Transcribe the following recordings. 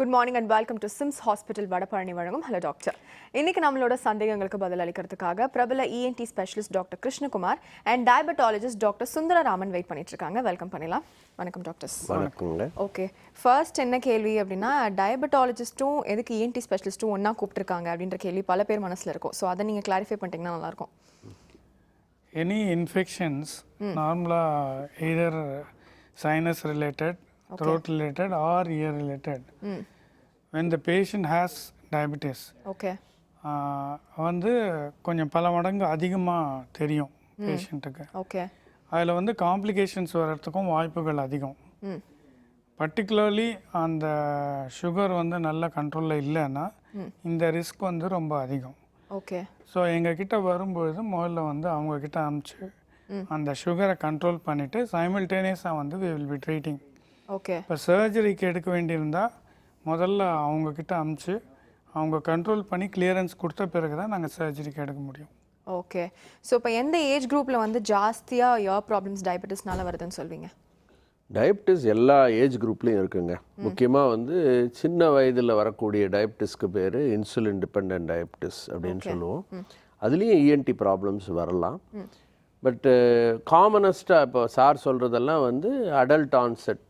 Good morning and welcome to Sims Hospital Vadapalani வழங்கும் hello doctor. இன்னைக்கு நம்மளோட சந்தேகங்களுக்கு பதில் அளிக்கிறதுக்காக பிரபல ENT specialist doctor Krishnakumar and diabetologist doctor Sundararaman wait பண்ணிட்டு இருக்காங்க. வெல்கம் பண்ணலாம். வணக்கம் டாக்டர்ஸ். வணக்கங்க. ஓகே, ஃபர்ஸ்ட் என்ன கேள்வி அப்படின்னா, டயபெட்டாலஜிஸ்ட்டும் எதுக்கு ENT ஸ்பெஷலிஸ்ட்டும் ஒன்றா கூப்பிட்டுருக்காங்க அப்படின்ற கேள்வி பல பேர் மனசில் இருக்கும். ஸோ அதை நீங்கள் கிளாரிஃபை பண்ணிட்டீங்கன்னா நல்லாயிருக்கும். Any infections, normally either sinus related, throat related or ear related. When the patient has diabetes, வந்து கொஞ்சம் பல மடங்கு அதிகமாக தெரியும் பேஷண்ட்டுக்கு. ஓகே, அதில் வந்து காம்ப்ளிகேஷன்ஸ் வர்றதுக்கும் வாய்ப்புகள் அதிகம். பர்டிகுலர்லி அந்த சுகர் வந்து நல்ல கண்ட்ரோலில் இல்லைன்னா இந்த ரிஸ்க் வந்து ரொம்ப அதிகம். ஓகே, ஸோ எங்ககிட்ட வரும்பொழுது முதல்ல வந்து அவங்கக்கிட்ட அனுப்பிச்சு அந்த சுகரை கண்ட்ரோல் பண்ணிவிட்டு சைமல்டேனியஸாக வந்து we will be treating. Okay, இப்போ சர்ஜரிக்கு எடுக்க வேண்டியிருந்தால் முதல்ல அவங்கக்கிட்ட அனுப்பிச்சு அவங்க கண்ட்ரோல் பண்ணி கிளியரன்ஸ் கொடுத்த பிறகு தான் நாங்கள் சர்ஜரிக்கு எடுக்க முடியும். ஓகே, ஸோ இப்போ எந்த ஏஜ் குரூப்பில் வந்து ஜாஸ்தியாக இயர் ப்ராப்ளம்ஸ் டயபெட்டிஸ்னால வருதுன்னு சொல்வீங்க? டயபிட்டிஸ் எல்லா ஏஜ் குரூப்லேயும் இருக்குங்க. முக்கியமாக வந்து சின்ன வயதில் வரக்கூடிய டயபிட்டிஸ்க்கு பேர் இன்சுலின் டிபெண்ட் டயபிட்டிஸ் அப்படின்னு சொல்லுவோம். அதுலேயும் ENT ப்ராப்ளம்ஸ் வரலாம். பட்டு காமனஸ்ட்டாக இப்போ சார் சொல்கிறதெல்லாம் வந்து அடல்ட் ஆன்செட்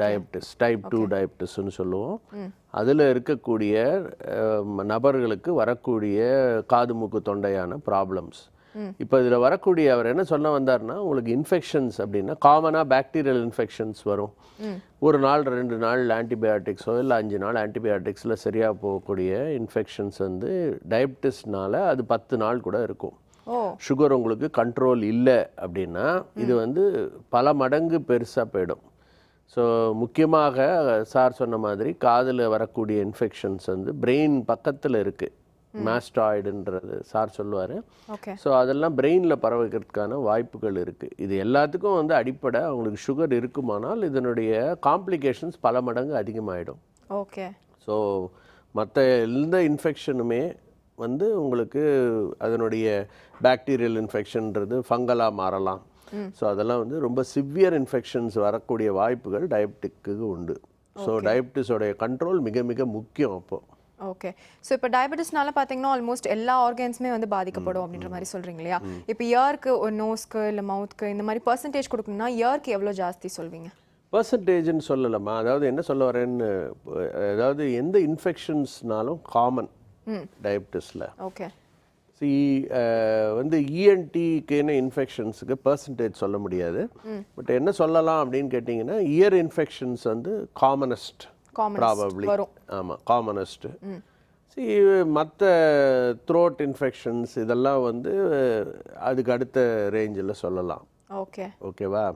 டயபிட்டிஸ், டைப் 2 டயபிட்டிஸ்ன்னு சொல்லுவோம். அதில் இருக்கக்கூடிய நபர்களுக்கு வரக்கூடிய காது மூக்கு தொண்டையான ப்ராப்ளம்ஸ். இப்போ இதில் வரக்கூடிய அவர் என்ன சொல்ல வந்தார்னா, உங்களுக்கு இன்ஃபெக்ஷன்ஸ் அப்படின்னா காமனாக பாக்டீரியல் இன்ஃபெக்ஷன்ஸ் வரும். ஒரு நாள் 2 நாள் ஆன்டிபயாட்டிக்ஸோ இல்லை 5 நாள் ஆன்டிபயாட்டிக்ஸில் சரியாக போகக்கூடிய இன்ஃபெக்ஷன்ஸ் வந்து டயபிட்டிஸ்னால அது 10 நாள் கூட இருக்கும். சுகர் உங்களுக்கு கண்ட்ரோல் இல்லை அப்படின்னா இது வந்து பல மடங்கு பெருசாக போயிடும். ஸோ முக்கியமாக சார் சொன்ன மாதிரி காதில் வரக்கூடிய இன்ஃபெக்ஷன்ஸ் வந்து பிரெயின் பக்கத்தில் இருக்குது, மாஸ்டாய்டுன்றது சார் சொல்லுவார். ஸோ அதெல்லாம் பிரெயினில் பரவுகிறதுக்கான வாய்ப்புகள் இருக்குது. இது எல்லாத்துக்கும் வந்து அடிப்படை அவங்களுக்கு சுகர் இருக்குமானால் இதனுடைய காம்ப்ளிகேஷன்ஸ் பல மடங்கு அதிகமாகிடும். ஓகே, ஸோ மற்ற எந்த இன்ஃபெக்ஷனுமே வந்து உங்களுக்கு அதனுடைய பாக்டீரியல் இன்ஃபெக்ஷன்ன்றது ஃபங்கலாக மாறலாம். ஸோ அதெல்லாம் வந்து ரொம்ப சிவியர் இன்ஃபெக்ஷன்ஸ் வரக்கூடிய வாய்ப்புகள் டயபெட்டிக்கு உண்டு. ஸோ டயபெட்டிஸோடைய கண்ட்ரோல் மிக மிக முக்கியம். அப்போது ஓகே, ஸோ இப்போ டயபெட்டிஸ்னால பார்த்தீங்கன்னா ஆல்மோஸ்ட் எல்லா ஆர்கன்ஸுமே வந்து பாதிக்கப்படும் அப்படின்ற மாதிரி சொல்கிறீங்க இல்லையா? இப்போ இயர்க்கு ஒரு நோஸ்க்கு இல்லை மவுத்க்கு இந்த மாதிரி பர்சன்டேஜ் கொடுக்கணும்னா இயர்க்கு எவ்வளோ ஜாஸ்தி சொல்வீங்க? பர்சன்டேஜ்னு சொல்லலாமா? அதாவது என்ன சொல்ல வரேன்னு, அதாவது எந்த இன்ஃபெக்ஷன்ஸ்னாலும் காமன் டயபெட்டிஸில். ஓகே, வந்து ENTக்கான இன்ஃபெக்ஷன்ஸுக்கு பர்சன்டேஜ் சொல்ல முடியாது. பட் என்ன சொல்லலாம் அப்படின்னு கேட்டிங்கன்னா, இயர் இன்ஃபெக்ஷன்ஸ் வந்து காமனஸ்ட் ப்ராபப்ளி. ஆமாம், காமனஸ்ட்டு. மற்ற த்ரோட் இன்ஃபெக்ஷன்ஸ் இதெல்லாம் வந்து அதுக்கு அடுத்த ரேஞ்சில் சொல்லலாம். ஓகே, ஓகேவா?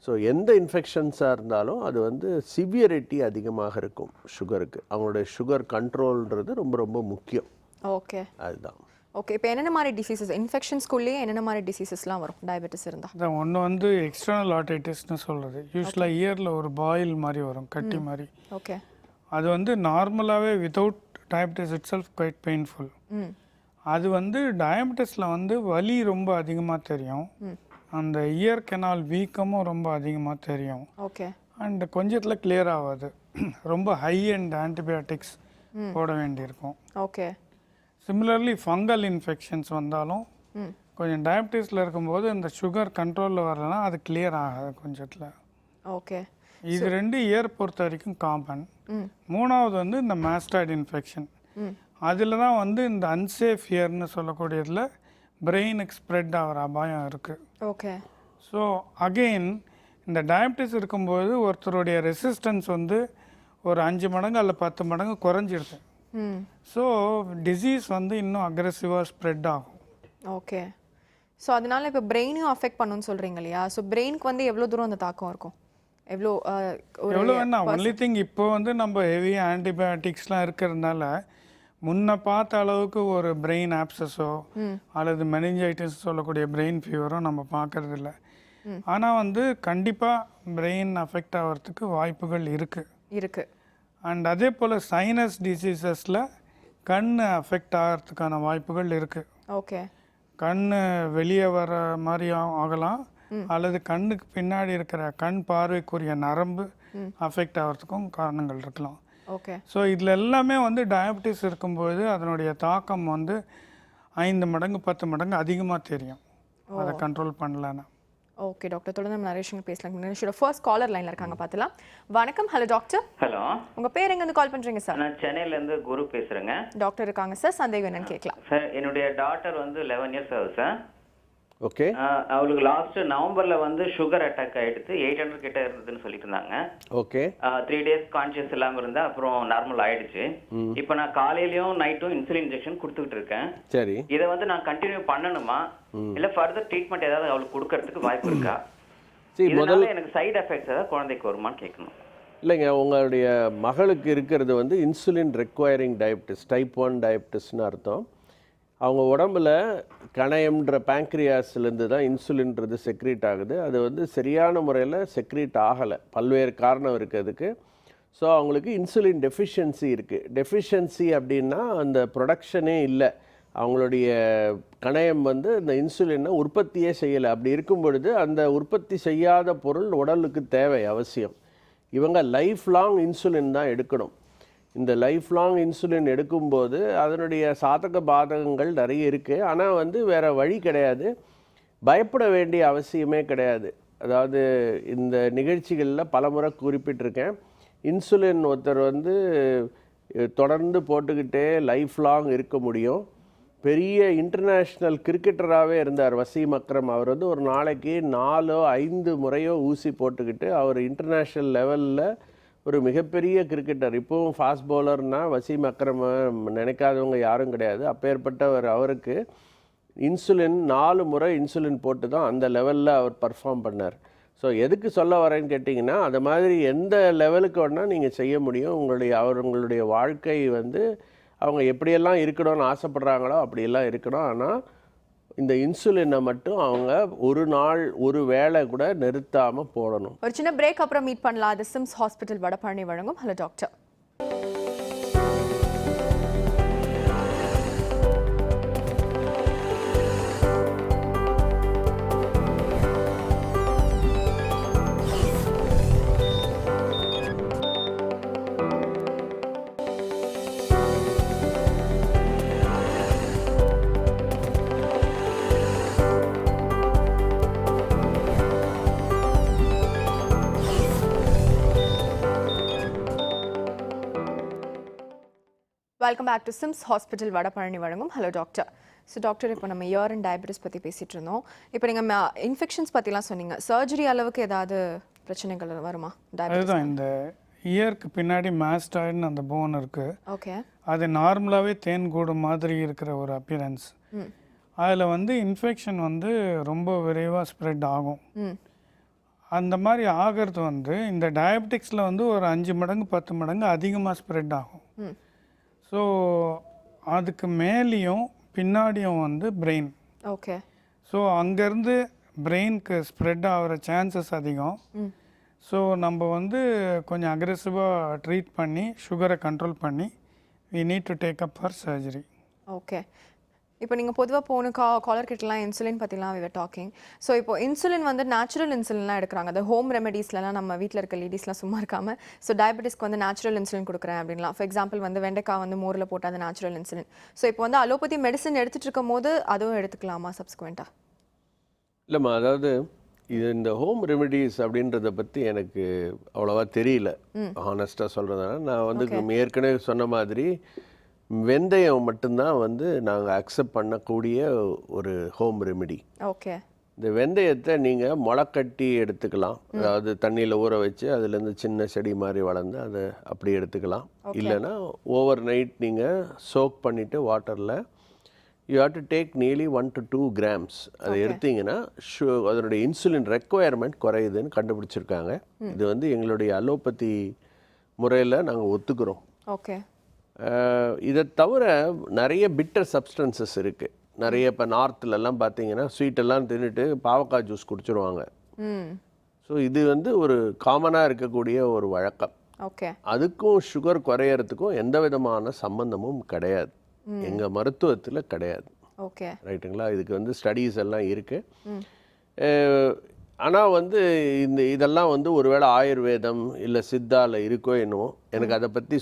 ஸோ எந்த இன்ஃபெக்ஷன்ஸாக இருந்தாலும் அது வந்து சிவியரிட்டி அதிகமாக இருக்கும் சுகருக்கு. அவங்களுடைய சுகர் கண்ட்ரோல்ன்றது ரொம்ப ரொம்ப முக்கியம். ஓகே, அதுதான். ஓகே, இப்போ என்னென்ன மாதிரி டிசீசஸ் இன்ஃபெக்ஷன்ஸ்குள்ளேயே என்னென்ன மாதிரி டிசீசஸ்லாம் வரும் டயபெட்டிஸ் இருந்தால்? அதான் ஒன்று வந்து எக்ஸ்டர்னல் ஆர்டைட்டிஸ்னு சொல்கிறது. யூஸ்வலாக இயரில் ஒரு பாயில் மாதிரி வரும், கட்டி மாதிரி. ஓகே, அது வந்து நார்மலாகவே without diabetes itself quite painful. அது வந்து டயபெட்டிஸில் வந்து வலி ரொம்ப அதிகமாக தெரியும். அந்த இயர் கெனால் வீக்கமும் ரொம்ப அதிகமாக தெரியும். ஓகே, அண்ட் கொஞ்சத்தில் கிளியர் ஆகாது. ரொம்ப ஹை அண்ட் ஆன்டிபயோட்டிக்ஸ் போட வேண்டியிருக்கும். ஓகே, சிமிலர்லி ஃபங்கல் இன்ஃபெக்ஷன்ஸ் வந்தாலும் கொஞ்சம் டயபெட்டிஸில் இருக்கும்போது இந்த சுகர் கண்ட்ரோலில் வரலன்னா அது கிளியர் ஆகாது கொஞ்சத்தில். ஓகே, இது 2 இயர் பொறுத்த வரைக்கும் காமன். மூணாவது வந்து இந்த மாஸ்டாய்டு இன்ஃபெக்ஷன். அதில் தான் வந்து இந்த அன்சேஃப் இயர்னு சொல்லக்கூடியதில் பிரெயினுக்கு ஸ்ப்ரெட் ஆகிற அபாயம் இருக்குது. ஓகே, ஸோ அகெயின் இந்த டயபெட்டிஸ் இருக்கும்போது ஒருத்தருடைய ரெசிஸ்டன்ஸ் வந்து ஒரு 5 மடங்கு அல்ல 10 மடங்கு குறைஞ்சிடுது. ஸோ டிசீஸ் வந்து இன்னும் அக்ரெசிவாக ஸ்ப்ரெட் ஆகும். ஓகே, ஸோ அதனால இப்போ பிரெயினையும் அஃபெக்ட் பண்ணுன்னு சொல்கிறீங்க இல்லையா? ஸோ பிரெயினுக்கு வந்து எவ்வளோ தூரம் அந்த தாக்கம் இருக்கும்? எவ்வளோ வேணா? ஒன்லி திங் இப்போ வந்து நம்ம ஹெவி ஆன்டிபயோட்டிக்ஸ்லாம் இருக்கிறதுனால முன்ன பார்த்த அளவுக்கு ஒரு பிரெயின் ஆப்சஸோ அல்லது மெனிஞ்சைட்டிஸ் சொல்லக்கூடிய பிரெயின் ஃபீவரோ நம்ம பார்க்கறது இல்லை. ஆனால் வந்து கண்டிப்பாக பிரெயின் அஃபெக்ட் ஆகிறதுக்கு வாய்ப்புகள் இருக்குது. அண்ட் அதே போல் சைனஸ் டிசீசஸில் கண் அஃபெக்ட் ஆகிறதுக்கான வாய்ப்புகள் இருக்குது. ஓகே, கண் வெளியே வர மாதிரி ஆகலாம், அல்லது கண்ணுக்கு பின்னாடி இருக்கிற கண் பார்வைக்குரிய நரம்பு அஃபெக்ட் ஆகிறதுக்கும் காரணங்கள் இருக்கலாம். ஓகே. ஸோ இதில் எல்லாமே வந்து டயபெட்டிஸ் இருக்கும்போது அதனுடைய தாக்கம் வந்து 5 மடங்கு 10 மடங்கு அதிகமாக தெரியும் அதை கண்ட்ரோல் பண்ணலன்னா. ஓகே டாக்டர், தொடர்ந்து நம்ம நிறைய விஷயங்கள் பேசலாம். நிகழ்ச்சியோட ஃபர்ஸ்ட் காலர் லைன்ல இருக்காங்க பார்க்கலாம். வணக்கம். Hello doctor. ஹலோ, உங்க பேர் எங்க இருந்து கால் பண்றீங்க சார்? நான் சென்னையில இருந்து குரு பேசுறேங்க. டாக்டர் இருக்காங்க சார், சந்தேகம் என்னன்னு கேட்கலாம். சார், என்னுடைய டாட்டர் வந்து 11 இயர்ஸ் ஆகுது சார். ஓகே. அவளுக்கு லாஸ்ட் நவம்பர்ல வந்து சுகர் அட்டாக் ஆயிடுச்சு. 800 கிட்ட இருந்ததுன்னு சொல்லிட்டு இருந்தாங்க. ஓகே. 3 days கான்சியஸ் இல்லாம இருந்தா அப்புறம் நார்மல் ஆயிடுச்சு. இப்போ நான் காலையிலயும் நைட்டும் இன்சுலின் இன்ஜெக்ஷன் கொடுத்துக்கிட்டு இருக்கேன். சரி. இதை வந்து நான் கண்டினியூ பண்ணணுமா இல்ல ஃபர்தர் ட்ரீட்மெண்ட் ஏதாவது அவளுக்கு கொடுக்கறதுக்கு வாய்ப்பு இருக்கா? இதனால எனக்கு சைடு எஃபெக்ட்ஸ் ஏதாவது குழந்தைக்கு வருமான்னு கேட்கணும். இல்லைங்க, உங்களுடைய மகளுக்கு இருக்கிறது வந்து இன்சுலின் ரெக்வயரிங் டயபிட்டிஸ், டைப் 1 டயபிட்டிஸ்னு அர்த்தம். அவங்க உடம்புல கணையம்ன்ற பேங்க்ரியாஸ்லேருந்து தான் இன்சுலின்றது செக்ரீட் ஆகுது. அது வந்து சரியான முறையில் செக்ரீட் ஆகலை, பல்வேறு காரணம் இருக்குது அதுக்கு. ஸோ அவங்களுக்கு இன்சுலின் டெஃபிஷியன்சி இருக்குது. டெஃபிஷியன்சி அப்படின்னா அந்த ப்ரொடக்ஷனே இல்லை, அவங்களுடைய கணையம் வந்து இந்த இன்சுலினை உற்பத்தியே செய்யலை. அப்படி இருக்கும் பொழுது அந்த உற்பத்தி செய்யாத பொருள் உடலுக்கு தேவை அவசியம். இவங்க லைஃப் லாங் இன்சுலின் தான் எடுக்கணும். இந்த லைஃப் லாங் இன்சுலின் எடுக்கும்போது அதனுடைய சாதக பாதகங்கள் நிறைய இருக்குது. ஆனால் வந்து வேறு வழி கிடையாது, பயப்பட வேண்டிய அவசியமே கிடையாது. அதாவது இந்த நிகழ்ச்சிகளில் பலமுறை குறிப்பிட்டிருக்கேன், இன்சுலின் ஒருத்தர் வந்து தொடர்ந்து போட்டுக்கிட்டே லைஃப் லாங் இருக்க முடியும். பெரிய இன்டர்நேஷ்னல் கிரிக்கெட்டராகவே இருந்தார் வசீம் அக்ரம். அவர் வந்து ஒரு நாளைக்கு 4-5 முறையோ ஊசி போட்டுக்கிட்டு அவர் இன்டர்நேஷ்னல் லெவலில் ஒரு மிகப்பெரிய கிரிக்கெட்டர். இப்போவும் ஃபாஸ்ட் பவுலர்னால் வசீம் அக்ரம் நினைக்காதவங்க யாரும் கிடையாது. அப்பேற்பட்டவர். அவருக்கு இன்சுலின் 4 முறை இன்சுலின் போட்டு தான் அந்த லெவலில் அவர் பர்ஃபார்ம் பண்ணார். ஸோ எதுக்கு சொல்ல வரேன்னு கேட்டிங்கன்னா, அது மாதிரி எந்த லெவலுக்கு வேணால் நீங்கள் செய்ய முடியும். அவங்களுடைய வாழ்க்கை வந்து அவங்க எப்படியெல்லாம் இருக்கணும்னு ஆசைப்படுறாங்களோ அப்படியெல்லாம் இருக்கணும். ஆனால் இந்த இன்சுலினை மட்டும் அவங்க ஒரு நாள் ஒரு வேளை கூட நிறுத்தாமல் போடணும். ஒரு சின்ன பிரேக் அப்புறம் மீட் பண்ணலாம். அது சிம்ஸ் ஹாஸ்பிட்டல் வடபழனி வழங்கும் hello doctor. Welcome back to SIMS hospital Vadapalani வழங்கும் ஹலோ டாக்டர். ஸோ டாக்டர், இப்போ நம்ம இயர் அண்ட் டயபெட்டிஸ் பற்றி பேசிகிட்டு இருந்தோம். இப்போ நீங்கள் இன்ஃபெக்ஷன்ஸ் பற்றிலாம் சொன்னீங்க. சர்ஜரி அளவுக்கு ஏதாவது பிரச்சனைகள் வருமா? அதுதான், இந்த இயருக்கு பின்னாடி மாஸ்டாய்டுன்னு அந்த போன் இருக்குது. ஓகே. அது நார்மலாகவே தேன்கூடு மாதிரி இருக்கிற ஒரு அப்பியரன்ஸ். அதில் வந்து இன்ஃபெக்ஷன் வந்து ரொம்ப விரைவாக ஸ்ப்ரெட் ஆகும். அந்த மாதிரி ஆகிறது வந்து இந்த டயபெட்டிக்ஸில் வந்து ஒரு 5 மடங்கு 10 மடங்கு அதிகமாக ஸ்ப்ரெட் ஆகும். ஸோ அதுக்கு மேலேயும் பின்னாடியும் வந்து பிரெயின். ஓகே. ஸோ அங்கேருந்து பிரெயினுக்கு ஸ்ப்ரெட் ஆகிற சான்சஸ் அதிகம். ஸோ நம்ம வந்து கொஞ்சம் அக்ரெசிவாக ட்ரீட் பண்ணி சுகரை கண்ட்ரோல் பண்ணி we need to take up for surgery. Okay. இப்போ நீங்கள் பொதுவாக போன காலர் கிட்டலாம் இன்சுலின் பற்றிலாம் we were talking. ஸோ இப்போ இன்சுலின் வந்து நேச்சுரல் இன்சுலின்லாம் எடுக்கிறாங்க. அது ஹோம் ரெமெடிஸ்லாம் நம்ம வீட்டில் இருக்க லேடிஸ்லாம் சும்மா இருக்காமல் ஸோ டயபெட்டிஸ்க்கு வந்து நேச்சுரல் இன்சுலின் கொடுக்குறேன் அப்படின்லாம். ஃபார் எக்ஸாம்பிள் வந்து வெண்டைக்காய் வந்து மோரில் போட்டால் அது நேச்சுரல் இன்சுலின். ஸோ இப்போ வந்து அலோபதி மெடிசன் எடுத்துகிட்டு இருக்கும் போது அதுவும் எடுத்துக்கலாமா சப்ஸ்குவெண்ட்டாக? இல்லைம்மா, அதாவது இது இந்த ஹோம் ரெமெடிஸ் அப்படின்றத பற்றி எனக்கு அவ்வளோவா தெரியல, ஹானஸ்ட்டாக சொல்கிறதுனால. நான் வந்து ஏற்கனவே சொன்ன மாதிரி வெந்தயம் மட்டும்தான் வந்து நாங்கள் அக்செப்ட் பண்ணக்கூடிய ஒரு ஹோம் ரெமெடி. ஓகே. இந்த வெந்தயத்தை நீங்கள் முளைக்கட்டி எடுத்துக்கலாம். அதாவது தண்ணியில் ஊற வச்சு அதுலேருந்து சின்ன செடி மாதிரி வளர்ந்து அதை அப்படி எடுத்துக்கலாம். இல்லைன்னா ஓவர் நைட் நீங்கள் சோக் பண்ணிவிட்டு வாட்டரில் you have to take nearly 1 to 2 grams. அதை எடுத்தீங்கன்னா அதனுடைய இன்சுலின் ரெக்குவயர்மெண்ட் குறையுதுன்னு கண்டுபிடிச்சிருக்காங்க. இது வந்து எங்களுடைய அலோபதி முறையில் நாங்கள் ஒத்துக்கிறோம். ஓகே. இதை தவிர நிறைய பிட்டர் சப்ஸ்டன்சஸ் இருக்குது. நிறைய இப்போ நார்த்துலலாம் பார்த்தீங்கன்னா ஸ்வீட்டெல்லாம் தின்னுட்டு பாவக்காய் ஜூஸ் குடிச்சிருவாங்க. ஸோ இது வந்து ஒரு காமனாக இருக்கக்கூடிய ஒரு வழக்கம். ஓகே. அதுக்கும் சுகர் குறையறதுக்கும் எந்த விதமான சம்பந்தமும் கிடையாது, எங்கள் மருத்துவத்தில் கிடையாது. ஓகே. ரைட்டுங்களா? இதுக்கு வந்து ஸ்டடீஸ் எல்லாம் இருக்குது. ஆனால் வந்து இதெல்லாம் வந்து ஒருவேளை ஆயுர்வேதம் இல்லை சித்தாவில் இருக்கோ என்னவோ எனக்கு அதை பற்றி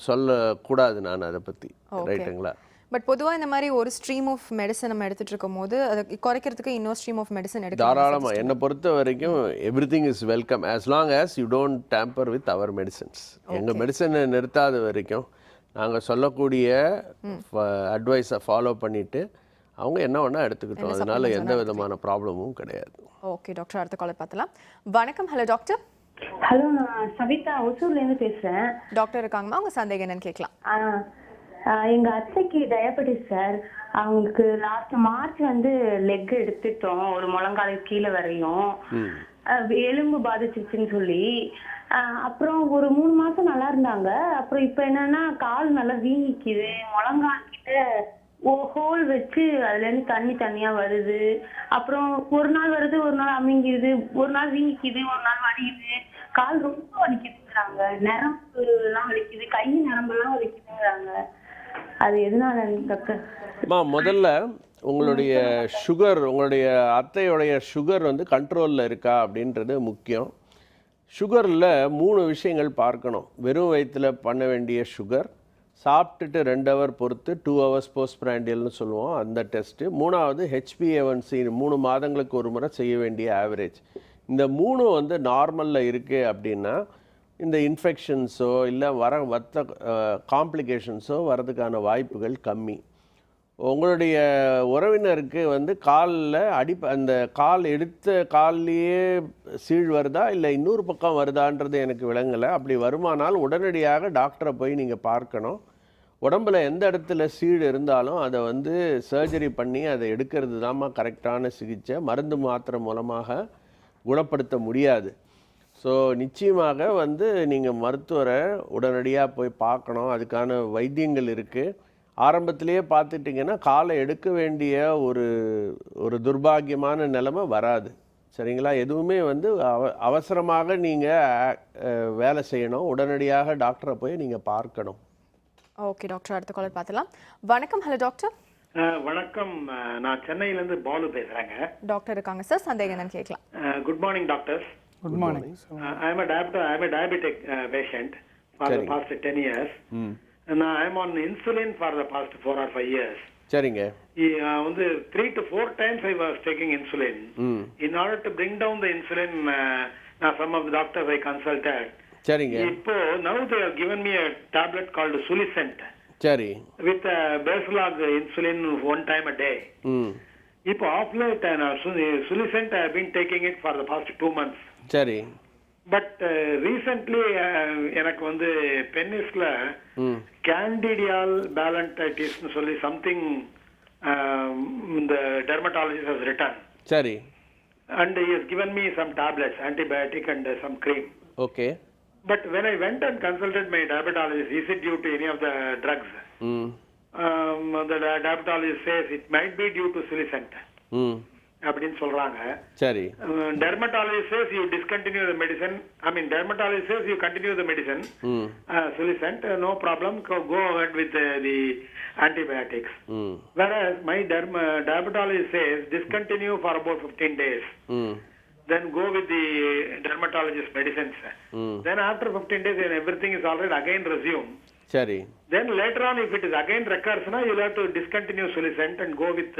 சொல்லக்கூடாது நான் அதை பற்றி, ரைட்டுங்களா? பட் பொதுவாக இந்த மாதிரி ஒரு ஸ்ட்ரீம் ஆஃப் மெடிசன் நம்ம எடுத்துட்டு இருக்கும் போது அதை குறைக்கிறதுக்கு இன்னொரு ஸ்ட்ரீம் ஆஃப் மெடிசன் தாராளமாக என்னை பொறுத்த வரைக்கும் everything is welcome as long as you don't tamper with our medicines. எங்கள் மெடிசனை நிறுத்தாத வரைக்கும் நாங்கள் சொல்லக்கூடிய அட்வைஸை ஃபாலோ பண்ணிவிட்டு அவங்க என்ன வேணால் எடுத்துக்கிட்டோம், அதனால எந்த விதமான ப்ராப்ளமும் கிடையாது. ஓகே டாக்டர், அடுத்த காலை பார்த்தலாம். வணக்கம். Hello doctor. ஹலோ, நான் சவிதா ஒசூர்லேருந்து பேசுகிறேன். டாக்டர் இருக்காங்கம்மா, உங்கள் சந்தேகம் என்னன்னு கேட்கலாம். எங்க அத்தைக்கு டயபெட்டிஸ் சார். அவங்களுக்கு லாஸ்ட் மார்ச் வந்து லெக் எடுத்துட்டோம், ஒரு முழங்கால கீழே வரையும் எலும்பு பாதிச்சிருச்சுன்னு சொல்லி. அப்புறம் ஒரு 3 மாசம் நல்லா இருந்தாங்க. அப்புறம் இப்ப என்னன்னா கால் நல்லா வீங்கிக்குது, முழங்கால் கிட்ட ஹோல் வச்சு அதுல இருந்து தண்ணியா வருது. அப்புறம் ஒரு நாள் வருது, ஒரு நாள் அமுங்கிடுது, ஒரு நாள் வீங்கிக்குது, ஒரு நாள் வலிக்குது. கால் ரொம்ப வலிக்குதுங்கிறாங்க, நரம்பு எல்லாம் வலிக்குது, கை நரம்பு எல்லாம் வலிக்குதுங்கிறாங்க. அது எதனால டாக்டர்? முதல்ல உங்களுடைய சுகர், உங்களுடைய அத்தையுடைய சுகர் வந்து கண்ட்ரோலில் இருக்கா அப்படின்றது முக்கியம். சுகரில் 3 விஷயங்கள் பார்க்கணும். வெறும் வயிற்றில் பண்ண வேண்டிய சுகர், சாப்பிட்டுட்டு 2 ஹவர் பொறுத்து 2 ஹவர்ஸ் போஸ்ட் பிராண்டியல்னு சொல்லுவோம் அந்த டெஸ்ட்டு. 3வது HbA1c 3 மாதங்களுக்கு ஒரு முறை செய்ய வேண்டிய ஆவரேஜ். இந்த 3 வந்து நார்மலில் இருக்குது அப்படின்னா இந்த இன்ஃபெக்ஷன்ஸோ இல்லை வத்த காம்ப்ளிகேஷன்ஸோ வரதுக்கான வாய்ப்புகள் கம்மி. உங்களுடைய உறவினருக்கு வந்து காலில் அந்த கால் எடுத்த கால்லையே சீழ் வருதா இல்லை இன்னொரு பக்கம் வருதான்றது எனக்கு விளங்கலை. அப்படி வருமானால் உடனடியாக டாக்டரை போய் நீங்கள் பார்க்கணும். உடம்பில் எந்த இடத்துல சீடு இருந்தாலும் அதை வந்து சர்ஜரி பண்ணி அதை எடுக்கிறது தான்மா கரெக்டான சிகிச்சை. மருந்து மாத்திரை மூலமாக குணப்படுத்த முடியாது. ஸோ நிச்சயமாக வந்து நீங்கள் மருத்துவரை உடனடியாக போய் பார்க்கணும். அதுக்கான வைத்தியங்கள் இருக்குது. ஆரம்பத்திலேயே பார்த்துட்டிங்கன்னா காலை எடுக்க வேண்டிய ஒரு துர்பாகியமான நிலைமை வராது. சரிங்களா? எதுவுமே வந்து அவசரமாக நீங்கள் வேலை செய்யணும். உடனடியாக டாக்டரை போய் நீங்கள் பார்க்கணும். ஓகே டாக்டர், அடுத்த காலர் பார்த்துலாம். வணக்கம். Hello doctor. வணக்கம், நான் சென்னையிலேருந்து பாலு பேசுகிறேங்க. டாக்டர் இருக்காங்க சார், சந்தேகம் என்னன்னு கேட்கலாம். Good morning doctor. Good morning. I am a diabetic patient for the past 10 years. And I am on insulin for the past 4 or 5 years. சரிங்க. வந்து 3 to 4 times I was taking insulin. In order to bring down the insulin, some of the doctors I consulted. சரிங்க. இப்போ now they have given me a tablet called Sulicent. சரி. With Basilog insulin 1 time a day. இப்போ off late Sulicent I have been taking it for the past 2 months. சரி. But recently எனக்கு வந்து பென்னிஸ்ல கேண்டிடியால் பேலண்டைட்டிஸ்னு சொல்லி something இந்த dermatologist has return. சரி. And he has given me some tablets, antibiotic and some cream. Okay. But when I went and consulted my diabetologist, is it due to any of the drugs? The diabetologist says it might be due to Sulicent. அப்படின்னு சொல்றாங்க. சரி. Dermatologist says you discontinue the medicine. I mean dermatologist says you continue the medicine. Sulicent, no problem, go ahead with the antibiotics. Whereas my diabetologist says discontinue for about 15 days. Then go with the dermatologist medicines. Then after 15 days when everything is alright, again resume. சரி. Then later on if it is again recurs, you'll have to discontinue Sulicent and go with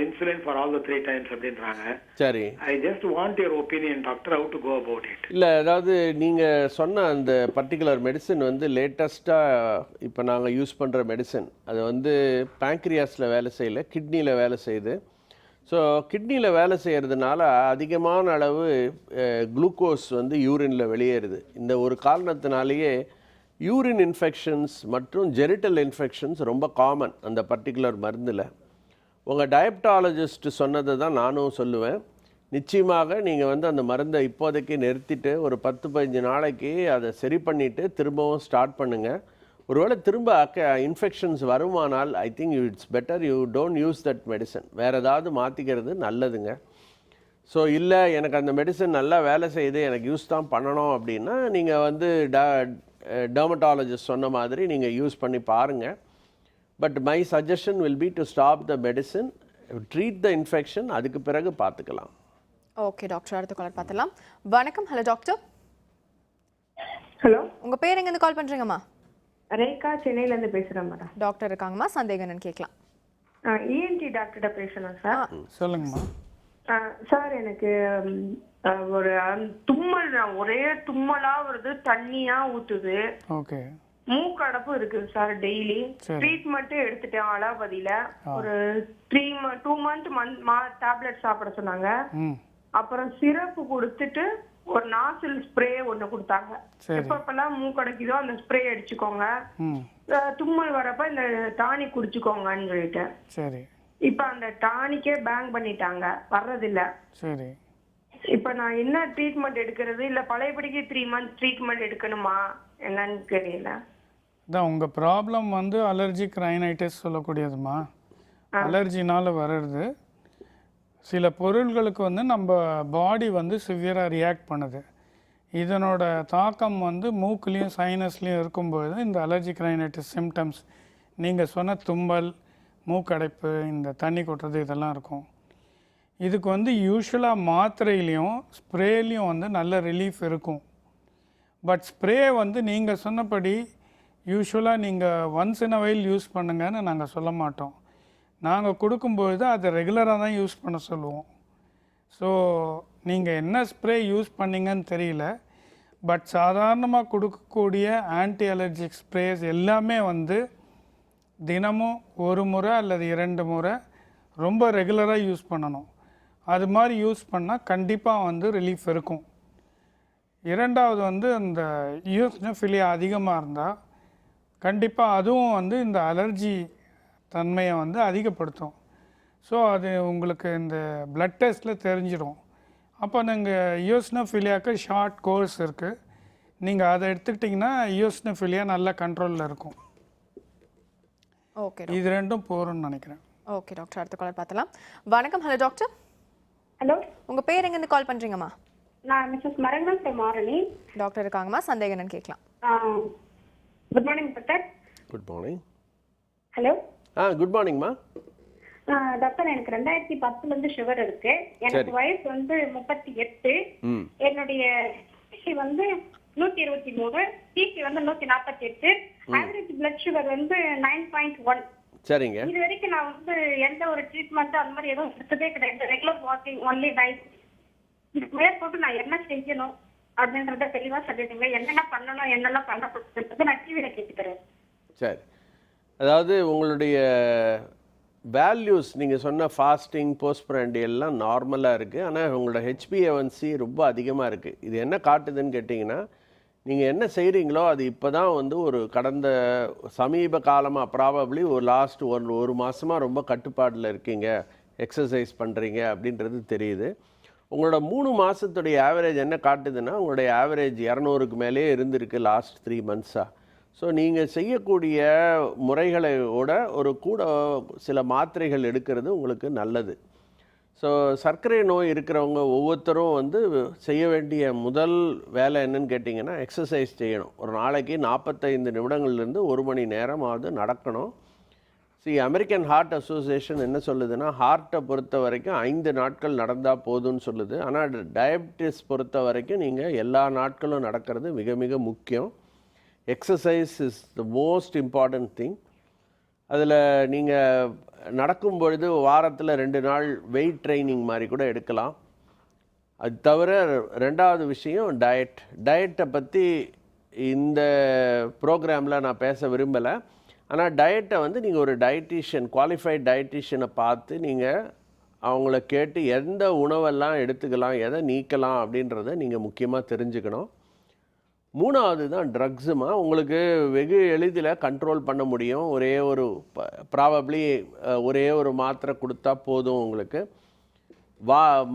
insulin for all the 3 times அப்படின்றாங்க. சரி. I just want your opinion doctor, how to go about it. இல்லை, அதாவது நீங்கள் சொன்ன அந்த particular medicine வந்து லேட்டஸ்ட்டாக இப்போ நாங்கள் யூஸ் பண்ணுற மெடிசன் அது வந்து பேங்க்ரியாஸில் வேலை செய்யலை, கிட்னியில் வேலை செய்யுது. ஸோ கிட்னியில் வேலை செய்கிறதுனால அதிகமான அளவு குளுக்கோஸ் வந்து யூரினில் வெளியேறுது. இந்த ஒரு காரணத்தினாலேயே யூரின் இன்ஃபெக்ஷன்ஸ் மற்றும் ஜெரிட்டல் இன்ஃபெக்ஷன்ஸ் ரொம்ப காமன் அந்த பர்டிகுலர் மருந்தில். உங்கள் டயபெட்டாலஜிஸ்ட் சொன்னதை தான் நானும் சொல்லுவேன். நிச்சயமாக நீங்கள் வந்து அந்த மருந்தை இப்போதைக்கு நிறுத்திட்டு ஒரு 10-15 நாளைக்கு அதை சரி பண்ணிவிட்டு திரும்பவும் ஸ்டார்ட் பண்ணுங்கள். ஒருவேளை திரும்ப இன்ஃபெக்ஷன்ஸ் வருமானால் I think it's better you don't use that medicine. வேறு ஏதாவது மாற்றிக்கிறது நல்லதுங்க. ஸோ இல்லை எனக்கு அந்த மெடிசன் நல்லா வேலை செய்யுது, எனக்கு யூஸ் தான் பண்ணணும் அப்படின்னா நீங்கள் வந்து டெர்மட்டாலஜிஸ்ட் சொன்ன மாதிரி நீங்கள் யூஸ் பண்ணி பாருங்கள். But my suggestion will be to stop the medicine, treat the infection, அதுக்கு பிறகு பார்த்துக்கலாம். ஓகே டாக்டர், அடுத்த காலர் பார்த்துலாம். வணக்கம். Hello doctor. ஹலோ, உங்க பேர் எங்க இருந்து கால் பண்றீங்கம்மா? ரேகா, சென்னையில இருந்து பேசுறேன் மேடம். டாக்டர் இருக்காங்கம்மா, சந்தேகம் என்னன்னு கேட்கலாம். இஎன்டி டாக்டர்கிட்ட பேசணும் சார். சொல்லுங்கம்மா. சார் எனக்கு ஒரு தும்மல், ஒரே தும்மலா வருது, தண்ணியா ஊத்துது. ஓகே. மூக்கடப்பு இருக்கு சார். டெய்லி ட்ரீட்மெண்ட் எடுத்துட்டேன் அலோபதியில. ஒரு 2 மந்த் டேப்லெட் சாப்பிட சொன்னாங்க. அப்புறம் சிரப்பு கொடுத்துட்டு ஒரு நாசில் ஸ்ப்ரே ஒண்ணு கொடுத்தாங்க. எப்பப்பெல்லாம் மூக்கடைக்குதோ அந்த ஸ்ப்ரே அடிச்சுக்கோங்க, தும்மல் வரப்ப இந்த டானிக் குடிச்சுக்கோங்கன்னு சொல்லிட்டேன். சரி. இப்ப அந்த டானிக்கே பேங்க் பண்ணிட்டாங்க, வர்றதில்ல. சரி. இப்ப நான் என்ன ட்ரீட்மெண்ட் எடுக்கிறது, இல்ல பழையபடிக்கு 3 மந்த் ட்ரீட்மெண்ட் எடுக்கணுமா என்னன்னு தெரியல. அதான் உங்கள் ப்ராப்ளம் வந்து அலர்ஜிக் ரைனைட்டிஸ் சொல்லக்கூடியதுமா. அலர்ஜினால் வர்றது. சில பொருள்களுக்கு வந்து நம்ம பாடி வந்து சிவியராக ரியாக்ட் பண்ணுது. இதனோட தாக்கம் வந்து மூக்குலேயும் சைனஸ்லேயும் இருக்கும்போது இந்த அலர்ஜிக் ரைனைட்டிஸ் சிம்டம்ஸ், நீங்கள் சொன்ன தும்பல், மூக்கடைப்பு, இந்த தண்ணி கொட்டுறது இதெல்லாம் இருக்கும். இதுக்கு வந்து யூஸ்வலாக மாத்திரையிலையும் ஸ்ப்ரேலையும் வந்து நல்ல ரிலீஃப் இருக்கும். பட் ஸ்ப்ரே வந்து நீங்கள் சொன்னபடி யூஸ்வலாக நீங்கள் once in a while use பண்ணுங்கன்னு நாங்கள் சொல்ல மாட்டோம். நாங்கள் கொடுக்கும்பொழுது அதை ரெகுலராக தான் யூஸ் பண்ண சொல்லுவோம். ஸோ நீங்கள் என்ன ஸ்ப்ரே யூஸ் பண்ணிங்கன்னு தெரியல, பட் சாதாரணமாக கொடுக்கக்கூடிய ஆன்டி அலர்ஜிக் ஸ்ப்ரேஸ் எல்லாமே வந்து தினமும் 1 முறை அல்லது 2 முறை ரொம்ப ரெகுலராக யூஸ் பண்ணணும். அது மாதிரி யூஸ் பண்ணால் கண்டிப்பாக வந்து ரிலீஃப் இருக்கும். இரண்டாவது வந்து இந்த யூஸ்னோஃபிலியா அதிகமாக இருந்தால் கண்டிப்பாக அதுவும் வந்து இந்த அலர்ஜி தன்மையை வந்து அதிகப்படுத்தும். ஸோ அது உங்களுக்கு இந்த பிளட் டெஸ்ட்டில் தெரிஞ்சிடும். அப்போ நீங்கள் யூஸ்னோஃபிலியாவுக்கு ஷார்ட் கோர்ஸ் இருக்குது, நீங்கள் அதை எடுத்துக்கிட்டிங்கன்னா யூஸ்னோஃபிலியா நல்ல கண்ட்ரோலில் இருக்கும். ஓகே, இது ரெண்டும் போகிறோம்னு நினைக்கிறேன். ஓகே டாக்டர், அடுத்த காலர் பார்த்துலாம். வணக்கம். Hello doctor. ஹலோ, உங்க பேர் எங்க இருந்து கால் பண்றீங்கம்மா? நான் Mrs Marangal from Arani. Doctor இருக்காங்கம்மா, சந்தேகம் என்னன்னு கேட்கலாம். Good morning doctor. Good morning. Hello. Good மார்னிங்மா. டாக்டர், எனக்கு 2010 இருந்து சுகர் இருக்கு. எனக்கு வயசு வந்து 38. என்னுடைய வந்து 123, பிபி வந்து 148, ஆவரேஜ் பிளட் சுகர் வந்து 9.1. சரிங்க. இது வரைக்கும் நான் வந்து எந்த ஒரு ட்ரீட்மெண்ட் அந்த மாதிரி எதுவும் எடுத்ததே கிடையாது. Regular walking, only diet. இதுக்கு மேற்கொண்டு நான் என்ன செய்யணும் அப்படின்றத தெளிவா சொல்லிடுங்க. என்னென்ன பண்ணணும், என்னெல்லாம் பண்ணப்படுறது நான் டிவியில கேட்டுக்கிறேன். சரி, அதாவது உங்களுடைய வேல்யூஸ் நீங்கள் சொன்ன ஃபாஸ்டிங், போஸ்ட்பிராண்டி எல்லாம் நார்மலாக இருக்குது. ஆனால் உங்களோட HbA1c ரொம்ப அதிகமாக இருக்குது. இது என்ன காட்டுதுன்னு கேட்டிங்கன்னா, நீங்கள் என்ன செய்கிறீங்களோ அது இப்போ தான் வந்து ஒரு கடந்த சமீப காலமாக ப்ராபப்ளி ஒரு லாஸ்ட் ஒரு மாதமாக ரொம்ப கட்டுப்பாட்டில் இருக்கீங்க, எக்ஸசைஸ் பண்ணுறீங்க அப்படின்றது தெரியுது. உங்களோட 3 மாதத்துடைய ஆவரேஜ் என்ன காட்டுதுன்னா, உங்களுடைய ஆவரேஜ் 200க்கு மேலே இருந்திருக்கு லாஸ்ட் 3 மந்த்ஸாக. ஸோ நீங்கள் செய்யக்கூடிய முறைகளோட ஒரு கூட சில மாத்திரைகள் எடுக்கிறது உங்களுக்கு நல்லது. ஸோ சர்க்கரை நோய் இருக்கிறவங்க ஒவ்வொருத்தரும் வந்து செய்ய வேண்டிய முதல் வேலை என்னன்னு கேட்டிங்கன்னா, எக்ஸசைஸ் செய்யணும். ஒரு நாளைக்கு 45 நிமிடங்கள்லேருந்து 1 மணி நேரமாவது நடக்கணும். அமெரிக்கன் ஹார்ட் அசோசியேஷன் என்ன சொல்லுதுன்னா, ஹார்ட்டை பொறுத்த வரைக்கும் 5 நாட்கள் நடந்தால் போதும்னு சொல்லுது. ஆனால் டயபிட்டிஸ் பொறுத்த வரைக்கும் நீங்கள் எல்லா நாட்களும் நடக்கிறது மிக மிக முக்கியம். Exercise is the most important thing. அதில் நீங்கள் நடக்கும் பொழுது வாரத்தில் 2 நாள் வெயிட் ட்ரைனிங் மாதிரி கூட எடுக்கலாம். அது தவிர 2வது விஷயம் டயட்டை பற்றி இந்த ப்ரோக்ராமில் நான் பேச விரும்பலை. ஆனால் டயட்டை வந்து நீங்கள் ஒரு டயட்டீஷியன், குவாலிஃபைட் டயட்டீஷியனை பார்த்து நீங்கள் அவங்கள கேட்டு எந்த உணவெல்லாம் எடுத்துக்கலாம், எதை நீக்கலாம் அப்படின்றத நீங்கள் முக்கியமாக தெரிஞ்சுக்கணும். 3வது தான் ட்ரக்ஸுமா. உங்களுக்கு வெகு எளிதில் கண்ட்ரோல் பண்ண முடியும். ப்ராபப்ளி ஒரே ஒரு மாத்திரை கொடுத்தா போதும். உங்களுக்கு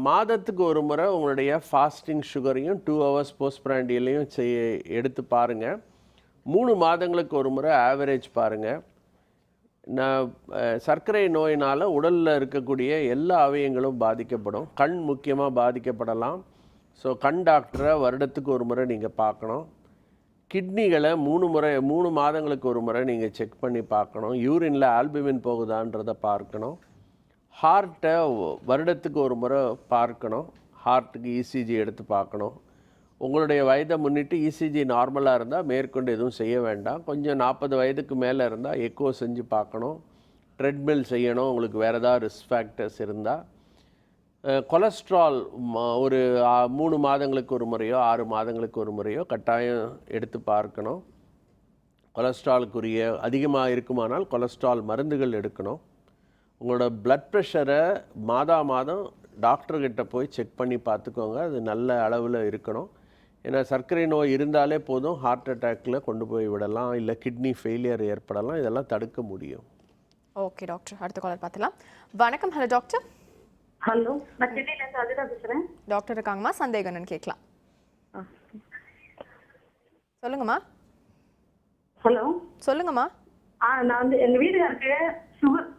மாதத்துக்கு ஒரு முறை உங்களுடைய ஃபாஸ்டிங் சுகரையும் 2 ஹவர்ஸ் போஸ்ட்பிராண்டியிலையும் எடுத்து பாருங்கள். 3 மாதங்களுக்கு ஒரு முறை ஆவரேஜ் பாருங்கள். சர்க்கரை நோயினால் உடலில் இருக்கக்கூடிய எல்லா அவயங்களும் பாதிக்கப்படும். கண் முக்கியமாக பாதிக்கப்படலாம். ஸோ கண் டாக்டரை வருடத்துக்கு ஒரு முறை நீங்கள் பார்க்கணும். கிட்னிகளை 3 மாதங்களுக்கு ஒரு முறை நீங்கள் செக் பண்ணி பார்க்கணும். யூரினில் ஆல்புமின் போகுதான்றதை பார்க்கணும். ஹார்ட்டை வருடத்துக்கு ஒரு முறை பார்க்கணும். ஹார்ட்டுக்கு இசிஜி எடுத்து பார்க்கணும். உங்களுடைய வயதை முன்னிட்டு இசிஜி நார்மலாக இருந்தால் மேற்கொண்டு எதுவும் செய்ய வேண்டாம். கொஞ்சம் 40 வயதுக்கு மேலே இருந்தால் எக்கோ செஞ்சு பார்க்கணும், ட்ரெட்மில் செய்யணும். உங்களுக்கு வேறு ஏதாவது ரிஸ்க் ஃபேக்டர்ஸ் இருந்தால் கொலஸ்ட்ரால் ஒரு 3 மாதங்களுக்கு ஒரு முறையோ 6 மாதங்களுக்கு ஒரு முறையோ கட்டாயம் எடுத்து பார்க்கணும். கொலஸ்ட்ராலுக்குரிய அதிகமாக இருக்குமானால் கொலஸ்ட்ரால் மருந்துகள் எடுக்கணும். உங்களோட ப்ளட் ப்ரெஷரை மாதம் டாக்டர்கிட்ட போய் செக் பண்ணி பார்த்துக்கோங்க. அது நல்ல அளவில் இருக்கணும். ஏன்னா சர்க்கரை நோய் இருந்தாலே போதும் ஹார்ட் அட்டாக்கில் கொண்டு போய் விடலாம், இல்லை கிட்னி ஃபெயிலியர் ஏற்படலாம். இதெல்லாம் தடுக்க முடியும். ஓகே டாக்டர், அடுத்த காலர் பார்த்துலாம். வணக்கம். Hello doctor. ஹலோ, நான் சென்னையிலேருந்து அதுதா பேசுகிறேன். டாக்டர் இருக்காங்கம்மா, சந்தேகம் என்னன்னு கேட்கலாம். சொல்லுங்கம்மா. ஹலோ சொல்லுங்கம்மா. நான் வந்து எங்கள் வீட்டுக்காருக்கு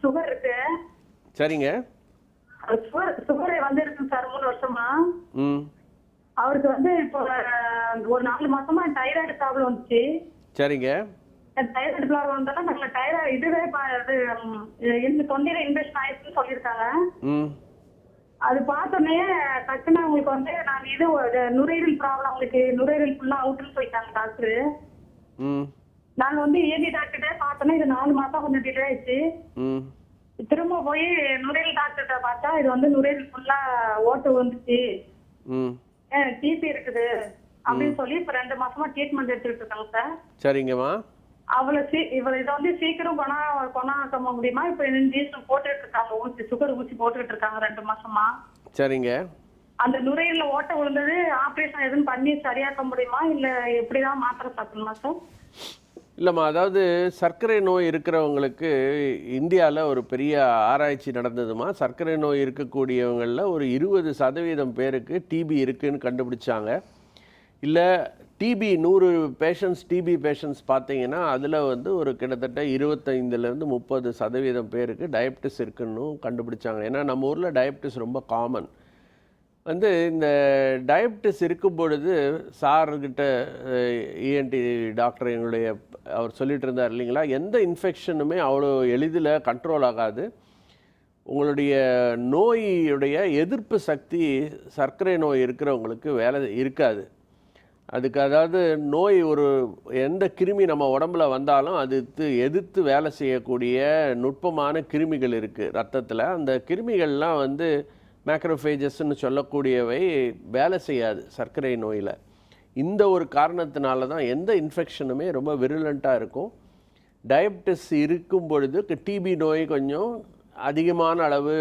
சுகர் இருக்கு. சரிங்க. சுகர் வந்து இருக்கு சார் 3 வருஷமா. ம். அவருக்கு வந்து இப்போ ஒரு 4 மாசமா தைராய்டு ப்ராப்ளம் வந்துச்சு. சரிங்க. தைராய்டு ப்ராப்ளம் வந்தாலும் நாங்கள் தைராய்டு இதுவே இது தொண்டையில இன்ஃபெக்ஷன் ஆயிடுச்சுன்னு சொல்லியிருக்காங்க. ம். அது பார்த்தோன்னே டக்குன்னு அவங்களுக்கு வந்து நாங்கள் இது நுரையீரல் ப்ராப்ளம், அவங்களுக்கு நுரையீரல் ஃபுல்லாக அவுட்டுன்னு சொல்லிட்டாங்க டாக்டரு. ம். நாங்கள் வந்து ஏபி டாக்டர்கிட்ட பார்த்தோன்னா இது 4 மாசம் கொஞ்சம் டிலே ஆயிடுச்சு. ம். திரும்ப போய் நுரையீரல் டாக்டர்கிட்ட பார்த்தா இது வந்து நுரையீரல் ஃபுல்லா ஓட்டு வந்துச்சு, ம். டிபி இருக்குது அப்படின்னு சொல்லி இப்ப 2 மாசமா ட்ரீட்மெண்ட் எடுத்துக்கிட்டு இருக்காங்க சார். சரிங்கம்மா. இவளை இதை வந்து சீக்கிரம் கொணாக்க முடியுமா? இப்ப இன்ஜெக்ஷன் போட்டுட்டு இருக்காங்க, ஊசி சுகர் ஊசி போட்டுக்கிட்டு இருக்காங்க 2 மாசமா. சரிங்க. அந்த நுரையீரல ஓட்ட விழுந்தது ஆப்ரேஷன் எதுவும் பண்ணி சரியாக்க முடியுமா, இல்ல எப்படிதான் மாத்திரை சாப்பிடணுமா சார்? இல்லைம்மா, அதாவது சர்க்கரை நோய் இருக்கிறவங்களுக்கு இந்தியாவில் ஒரு பெரிய ஆராய்ச்சி நடந்ததுமா. சர்க்கரை நோய் இருக்கக்கூடியவங்களில் ஒரு 20% பேருக்கு டிபி இருக்குதுன்னு கண்டுபிடிச்சாங்க. இல்லை டிபி 100 டிபி பேஷண்ட்ஸ் பார்த்தீங்கன்னா அதில் வந்து ஒரு கிட்டத்தட்ட 25-30% பேருக்கு டயபிட்டிஸ் இருக்குன்னு கண்டுபிடிச்சாங்க. ஏன்னா நம்ம ஊரில் டயபிட்டிஸ் ரொம்ப காமன். வந்து இந்த டயபிட்டிஸ் இருக்கும் பொழுது சார்கிட்ட இஎன்டி டாக்டர் அவர் சொல்லிட்டு இருந்தார் இல்லைங்களா, எந்த இன்ஃபெக்ஷனுமே அவ்வளோ எளிதில் கண்ட்ரோல் ஆகாது. உங்களுடைய நோயுடைய எதிர்ப்பு சக்தி சர்க்கரை நோய் இருக்கிறவங்களுக்கு வேலை இருக்காது. அதுக்கு அதாவது நோய் எந்த கிருமி நம்ம உடம்புல வந்தாலும் அது எதிர்த்து வேலை செய்யக்கூடிய நுட்பமான கிருமிகள் இருக்குது ரத்தத்தில். அந்த கிருமிகள்லாம் வந்து மேக்ரோஃபேஜஸ்ன்னு சொல்லக்கூடியவை வேலை செய்யாது சர்க்கரை நோயில். இந்த ஒரு காரணத்தினால தான் எந்த இன்ஃபெக்ஷனுமே ரொம்ப விருலண்ட்டாக இருக்கும். டயபிட்டிஸ் இருக்கும் பொழுது டிபி நோய் கொஞ்சம் அதிகமான அளவு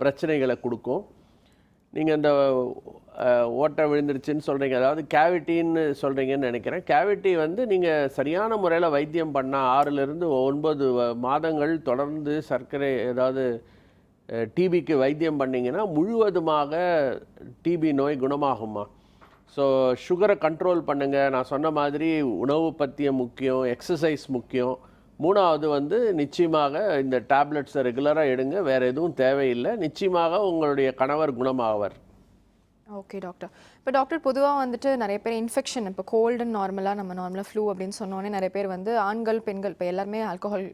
பிரச்சனைகளை கொடுக்கும். நீங்கள் இந்த ஓட்டை விழுந்துருச்சுன்னு சொல்கிறீங்க, அதாவது கேவிட்டின்னு சொல்கிறீங்கன்னு நினைக்கிறேன். கேவிட்டி வந்து நீங்கள் சரியான முறையில் வைத்தியம் பண்ணால் 6-9 மாதங்கள் தொடர்ந்து சர்க்கரை ஏதாவது டிபிக்கு வைத்தியம் பண்ணிங்கன்னா முழுவதுமாக டிபி நோய் குணமாகுமா. ஸோ சுகரை கண்ட்ரோல் பண்ணுங்கள். நான் சொன்ன மாதிரி உணவு பத்தியம் முக்கியம், எக்ஸசைஸ் முக்கியம். 3வது வந்து நிச்சயமாக இந்த டேப்லெட்ஸை ரெகுலராக எடுங்க, வேறு எதுவும் தேவையில்லை. நிச்சயமாக உங்களுடைய கணவர் குணமாகவர். Okay doctor. இப்போ டாக்டர் பொதுவாக வந்துட்டு நிறைய பேர் இன்ஃபெக்ஷன், இப்போ கோல்டுன்னு நார்மலாக ஃப்ளூ அப்படின்னு சொன்னோன்னே நிறைய பேர் வந்து ஆண்கள் பெண்கள் இப்போ எல்லாருமே ஆல்கஹால்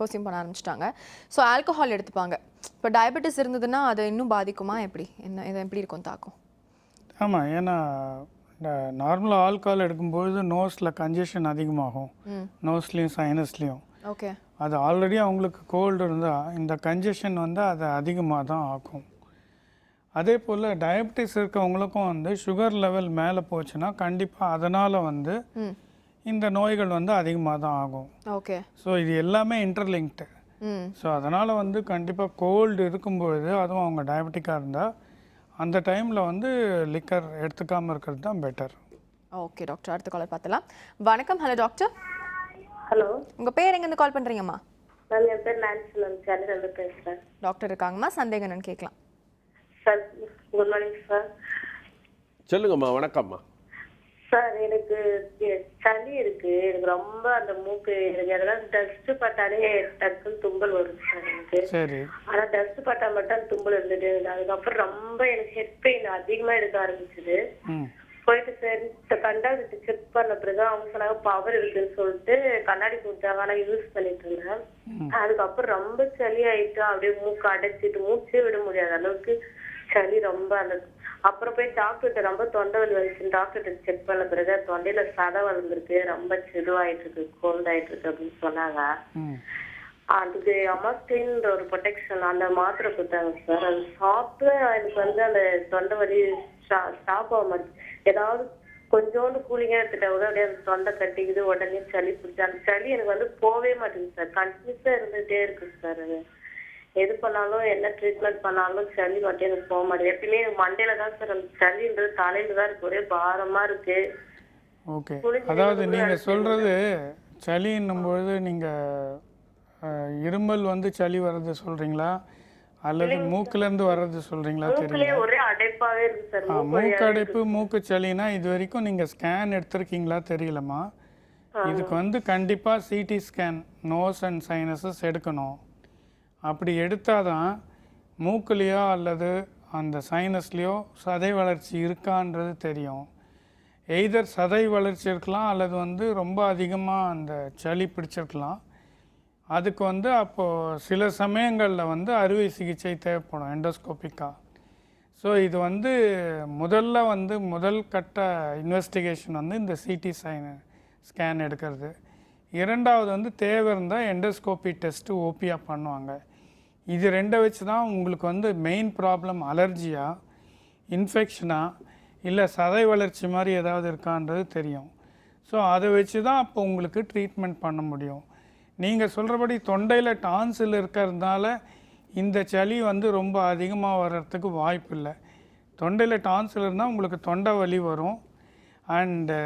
பர்சியூம் பண்ண ஆரம்பிச்சிட்டாங்க. ஸோ ஆல்கஹால் எடுத்துப்பாங்க. இப்போ டயபெட்டிஸ் இருந்ததுன்னா அது இன்னும் பாதிக்குமா? இதை எப்படி இருக்கும் தாக்கம்? ஆமாம், ஏன்னா நார்மலாக ஆல்கஹால் எடுக்கும்பொழுது நோஸில் கன்ஜெஷன் அதிகமாகும், நோஸ்லேயும் சைனஸ்லேயும். ஓகே. அது ஆல்ரெடி அவங்களுக்கு கோல்டு இருந்தால் இந்த கன்ஜெஷன் வந்து அதை அதிகமாக தான் ஆகும். அதே போல் டயபெட்டிஸ் இருக்கவங்களுக்கும் வந்து சுகர் லெவல் மேலே போச்சுன்னா கண்டிப்பாக அதனால் வந்து இந்த நோய்கள் வந்து அதிகமாக தான் ஆகும். ஓகே. ஸோ இது எல்லாமே இன்டர்லிங்க்டு. ஸோ அதனால் வந்து கண்டிப்பாக கோல்டு இருக்கும்பொழுது, அதுவும் அவங்க டயபெட்டிக்காக இருந்தால் அந்த டைமில் வந்து லிக்கர் எடுத்துக்காமல் இருக்கிறது தான் பெட்டர். ஓகே டாக்டர், அடுத்த காலர் பார்த்தலாம். வணக்கம். Hello doctor. ஹலோ, உங்கள் பேர் எங்கேருந்து கால் பண்ணுறீங்கம்மா? நான் என் பேர் நான்சி, நான் சென்னையிலேருந்து பேசுகிறேன். டாக்டர் இருக்காங்கம்மா, சந்தேகம் என்னன்னு கேட்கலாம். Sir good morning sir. சொல்லுங்கம்மா. வணக்கம்மா. சார் எனக்கு சளி இருக்கு, எனக்கு ரொம்ப அந்த மூக்கு, எனக்கு எதெல்லாம் டஸ்ட் பட்டாலே டக்குன்னு தும்பல் வருது சார் எனக்கு. சரி. ஆனா டஸ்ட் பட்டா மட்டும் தும்பல் இருந்துட்டு, அதுக்கப்புறம் ரொம்ப எனக்கு ஹெட் பெயின் அதிகமா எடுக்க ஆரம்பிச்சுது. போயிட்டு சரி கண்டாக்ட் செக் பண்ண பிறகு அவங்க சொன்னாங்க பவர் இருக்குன்னு சொல்லிட்டு கண்ணாடி கொடுத்தாங்க. ஆனா யூஸ் பண்ணிட்டு இருந்தேன். அதுக்கப்புறம் ரொம்ப சளி ஆயிட்டு அப்படியே மூக்கு அடைச்சிட்டு மூச்சே விட முடியாத அளவுக்கு சளி ரொம்ப அந்த அப்புறம் போய் டாக்டர்கிட்ட ரொம்ப தொண்டை வலி வந்துச்சு, டாக்டர்கிட்ட செக் பண்ண பிறகு தொண்டையில சதை வளர்ந்துருக்கு, ரொம்ப சிதுவாயிட்டு இருக்கு, கோல்ட் ஆயிட்டு இருக்கு அப்படின்னு சொன்னாங்க. அதுக்கு அமாஸ்டின்ற ஒரு ப்ரொடெக்ஷன் அந்த மாத்திரை கொடுத்தாங்க சார். அது சாப்பிட்டு எனக்கு வந்து அந்த தொண்டை வலி ஸ்டாப் ஆக மாட்டேங்குது. ஏதாவது கொஞ்சோண்டு கூலிங்கா எடுத்துட்டா கூட அப்படியே அந்த தொண்டை கட்டிக்குது, உடனே சளி பிடிச்சி அந்த சளி எனக்கு வந்து போவே மாட்டேங்குது சார். கண்டினியூஸா இருந்துகிட்டே இருக்கு சார். அது எது பண்ணாலும் என்ன ட்ரீட்மெண்ட் பண்ணாலும் சளி மட்டும் எனக்கு போக மாட்டேங்குது. எப்பயுமே மண்டையில தான் சார் அந்த சளின்றது தலையில தான் இருக்கு, ஒரே பாரமா இருக்கு. ஓகே, அதாவது நீங்க சொல்றது சளின்னும் பொழுது நீங்க இருமல் வந்து சளி வர்றது சொல்றீங்களா அல்லது மூக்குல இருந்து வர்றது சொல்றீங்களா தெரியல. ஒரே அடைப்பாவே இருக்கு சார். மூக்கு அடைப்பு மூக்கு சளினா இது வரைக்கும் நீங்க ஸ்கேன் எடுத்திருக்கீங்களா தெரியலமா. இதுக்கு வந்து கண்டிப்பா CT scan nose and sinuses எடுக்கணும். அப்படி எடுத்தாதான் மூக்குலேயோ அல்லது அந்த சைனஸ்லேயோ சதை வளர்ச்சி இருக்கான்றது தெரியும். எய்தர் சதை வளர்ச்சி இருக்கலாம் அல்லது வந்து ரொம்ப அதிகமாக அந்த சளி பிடிச்சிருக்கலாம். அதுக்கு வந்து அப்போது சில சமயங்களில் வந்து அறுவை சிகிச்சை தேவைப்படும் எண்டோஸ்கோப்பிக்காக. ஸோ இது வந்து முதல் கட்ட இன்வெஸ்டிகேஷன் வந்து இந்த சிடி ஸ்கேன் எடுக்கிறது. இரண்டாவது வந்து தேவை இருந்தால் எண்டோஸ்கோப்பி டெஸ்ட்டு ஓபியாக பண்ணுவாங்க. இது ரெண்டை வச்சு தான் உங்களுக்கு வந்து மெயின் ப்ராப்ளம் அலர்ஜியா, இன்ஃபெக்ஷனா, இல்லை சதை வளர்ச்சி மாதிரி ஏதாவது இருக்கான்றது தெரியும். ஸோ அதை வச்சு தான் அப்போ உங்களுக்கு ட்ரீட்மெண்ட் பண்ண முடியும். நீங்கள் சொல்கிறபடி தொண்டையில் டான்சில் இருக்கிறதுனால இந்த சளி வந்து ரொம்ப அதிகமாக வர்றதுக்கு வாய்ப்பு இல்லை. தொண்டையில் டான்சில் இருந்தால் உங்களுக்கு தொண்டை வலி வரும். அண்டு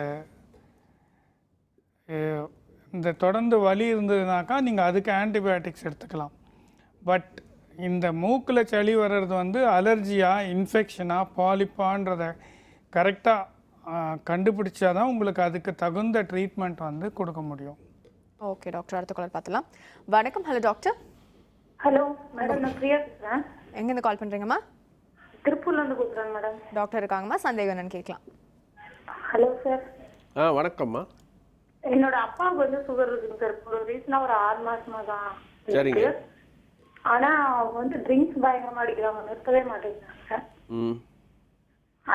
இந்த தொடர்ந்து வலி இருந்ததுனாக்கா நீங்கள் அதுக்கு ஆன்டிபயோட்டிக்ஸ் எடுத்துக்கலாம். பட் இந்த மூக்கில் சளி வர்றது வந்து அலர்ஜியா, இன்ஃபெக்ஷனா, பாலிப்பான்றதை கரெக்டாக கண்டுபிடிச்சாதான் உங்களுக்கு அதுக்கு தகுந்த ட்ரீட்மெண்ட் வந்து கொடுக்க முடியும். ஓகே டாக்டர், அடுத்த காலர் பார்த்துலாம். வணக்கம். Hello doctor. ஹலோ மேடம், நான் பிரியா பேசுறேன். எங்கேருந்து கால் பண்ணுறீங்கம்மா? திருப்பூர்ல இருந்து கூப்பிடுறேன் மேடம். டாக்டர் இருக்காங்கம்மா, சந்தேகம் என்னன்னு கேட்கலாம். Hello sir. வணக்கம்மா. என்னோட அப்பாவுக்கு வந்து சுகர் இருக்குங்க சார். ஒரு ரீசனா ஒரு 6 மாசமா தான் சரிங்க. ஆனா வந்து ட்ரிங்க்ஸ் பயங்கரமா அடிக்கிறாங்க, நிறுத்தவே மாட்டேங்கிறாங்க சார்.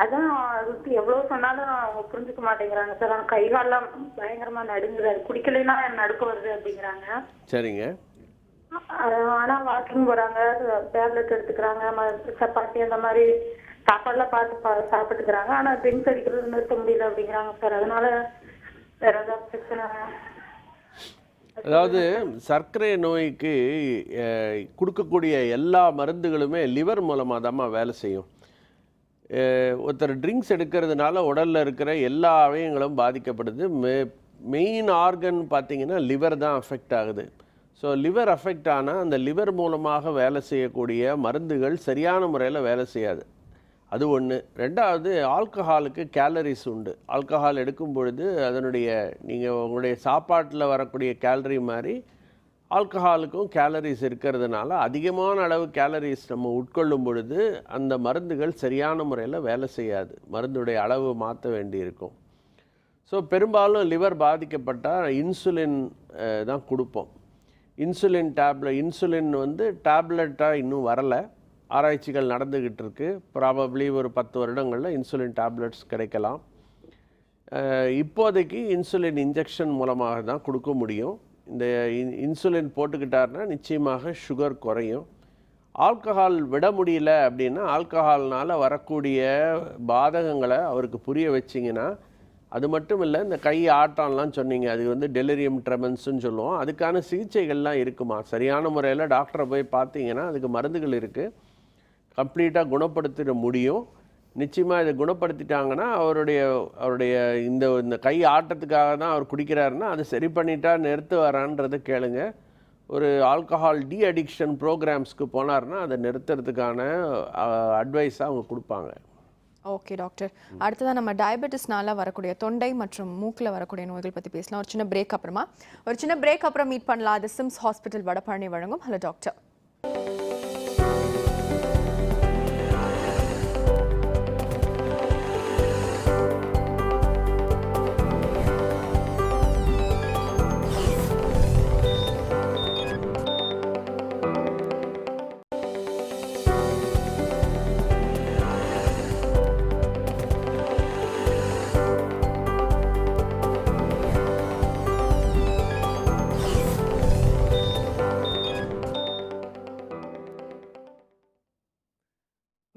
அதான் அதுக்கு எவ்வளவு சொன்னாலும் அவங்க புரிஞ்சுக்க மாட்டேங்கிறாங்க சார். அவங்க கை காலெல்லாம் பயங்கரமா நடுங்குது, குடிக்கலைன்னா நடுக்க வருது அப்படிங்கிறாங்க. சரிங்க. ஆனா வாக்கிங் போறாங்க, டேப்லெட் எடுத்துக்கிறாங்க, சப்பாத்தி அந்த மாதிரி சாப்பாடுலாம் பார்த்து சாப்பிட்டுக்கிறாங்க. ஆனா ட்ரிங்க்ஸ் அடிக்கிறது நிறுத்த முடியல அப்படிங்கிறாங்க சார். அதனால வேற ஏதாவது பிரச்சனை? அதாவது சர்க்கரை நோய்க்கு கொடுக்கக்கூடிய எல்லா மருந்துகளுமே லிவர் மூலமாக தான் வேலை செய்யும். ஒருத்தர் ட்ரிங்க்ஸ் எடுக்கிறதுனால உடலில் இருக்கிற எல்லா அவயங்களும் பாதிக்கப்படுது. மெயின் ஆர்கன் பார்த்திங்கன்னா லிவர் தான் அஃபெக்ட் ஆகுது. ஸோ லிவர் அஃபெக்ட் ஆனால் அந்த லிவர் மூலமாக வேலை செய்யக்கூடிய மருந்துகள் சரியான முறையில் வேலை செய்யாது. அது ஒன்று. ரெண்டாவது, ஆல்கஹாலுக்கு கேலரிஸ் உண்டு. ஆல்கஹால் எடுக்கும் பொழுது அதனுடைய நீங்கள் உங்களுடைய சாப்பாட்டில் வரக்கூடிய கேலரி மாதிரி ஆல்கஹாலுக்கும் கேலரிஸ் இருக்கிறதுனால அதிகமான அளவு கேலரிஸ் நம்ம உட்கொள்ளும் பொழுது அந்த மருந்துகள் சரியான முறையில் வேலை செய்யாது. மருந்துடைய அளவு மாற்ற வேண்டியிருக்கும். ஸோ பெரும்பாலும் லிவர் பாதிக்கப்பட்டால் இன்சுலின் தான் கொடுப்போம். இன்சுலின் வந்து டேப்லெட்டாக இன்னும் வரலை. ஆராய்ச்சிகள் நடந்துக்கிட்டு இருக்கு. ப்ராபப்ளி ஒரு 10 வருடங்களில் இன்சுலின் டேப்லெட்ஸ் கிடைக்கலாம். இப்போதைக்கு இன்சுலின் இன்ஜெக்ஷன் மூலமாக தான் கொடுக்க முடியும். இந்த இன்சுலின் போட்டுக்கிட்டாருன்னா நிச்சயமாக சுகர் குறையும். ஆல்கஹால் விட முடியல அப்படின்னா ஆல்கஹால்னால் வரக்கூடிய பாதகங்களை அவருக்கு புரிய வச்சிங்கன்னா, அது மட்டும் இல்லை, இந்த கை ஆட்டம்லாம் சொன்னீங்க, அது வந்து டெலிரியம் ட்ரெமன்ஸ்ன்னு சொல்லுவோம். அதுக்கான சிகிச்சைகள்லாம் இருக்குமா? சரியான முறையில் டாக்டரை போய் பார்த்தீங்கன்னா அதுக்கு மருந்துகள் இருக்குது. கம்ப்ளீட்டாக குணப்படுத்திட முடியும். நிச்சயமாக இதை குணப்படுத்திட்டாங்கன்னா அவருடைய இந்த கை ஆட்டத்துக்காக தான் அவர் குடிக்கிறாருன்னா அது சரி பண்ணிட்டா நிறுத்துவாரான்றதை கேளுங்க. ஒரு ஆல்கஹால் டி அடிக்ஷன் ப்ரோக்ராம்ஸ்க்கு போனார்னா அதை நிறுத்துறதுக்கான அட்வைஸாக அவங்க கொடுப்பாங்க. ஓகே டாக்டர், அடுத்ததான் நம்ம டயபெட்டிஸ்னால வரக்கூடிய தொண்டை மற்றும் மூக்கில் வரக்கூடிய நோய்கள் பற்றி பேசலாம். ஒரு சின்ன பிரேக் அப்புறம் மீட் பண்ணலாம். அது சிம்ஸ் ஹாஸ்பிட்டல் வடபழனி வழங்கும் ஹலோ டாக்டர்.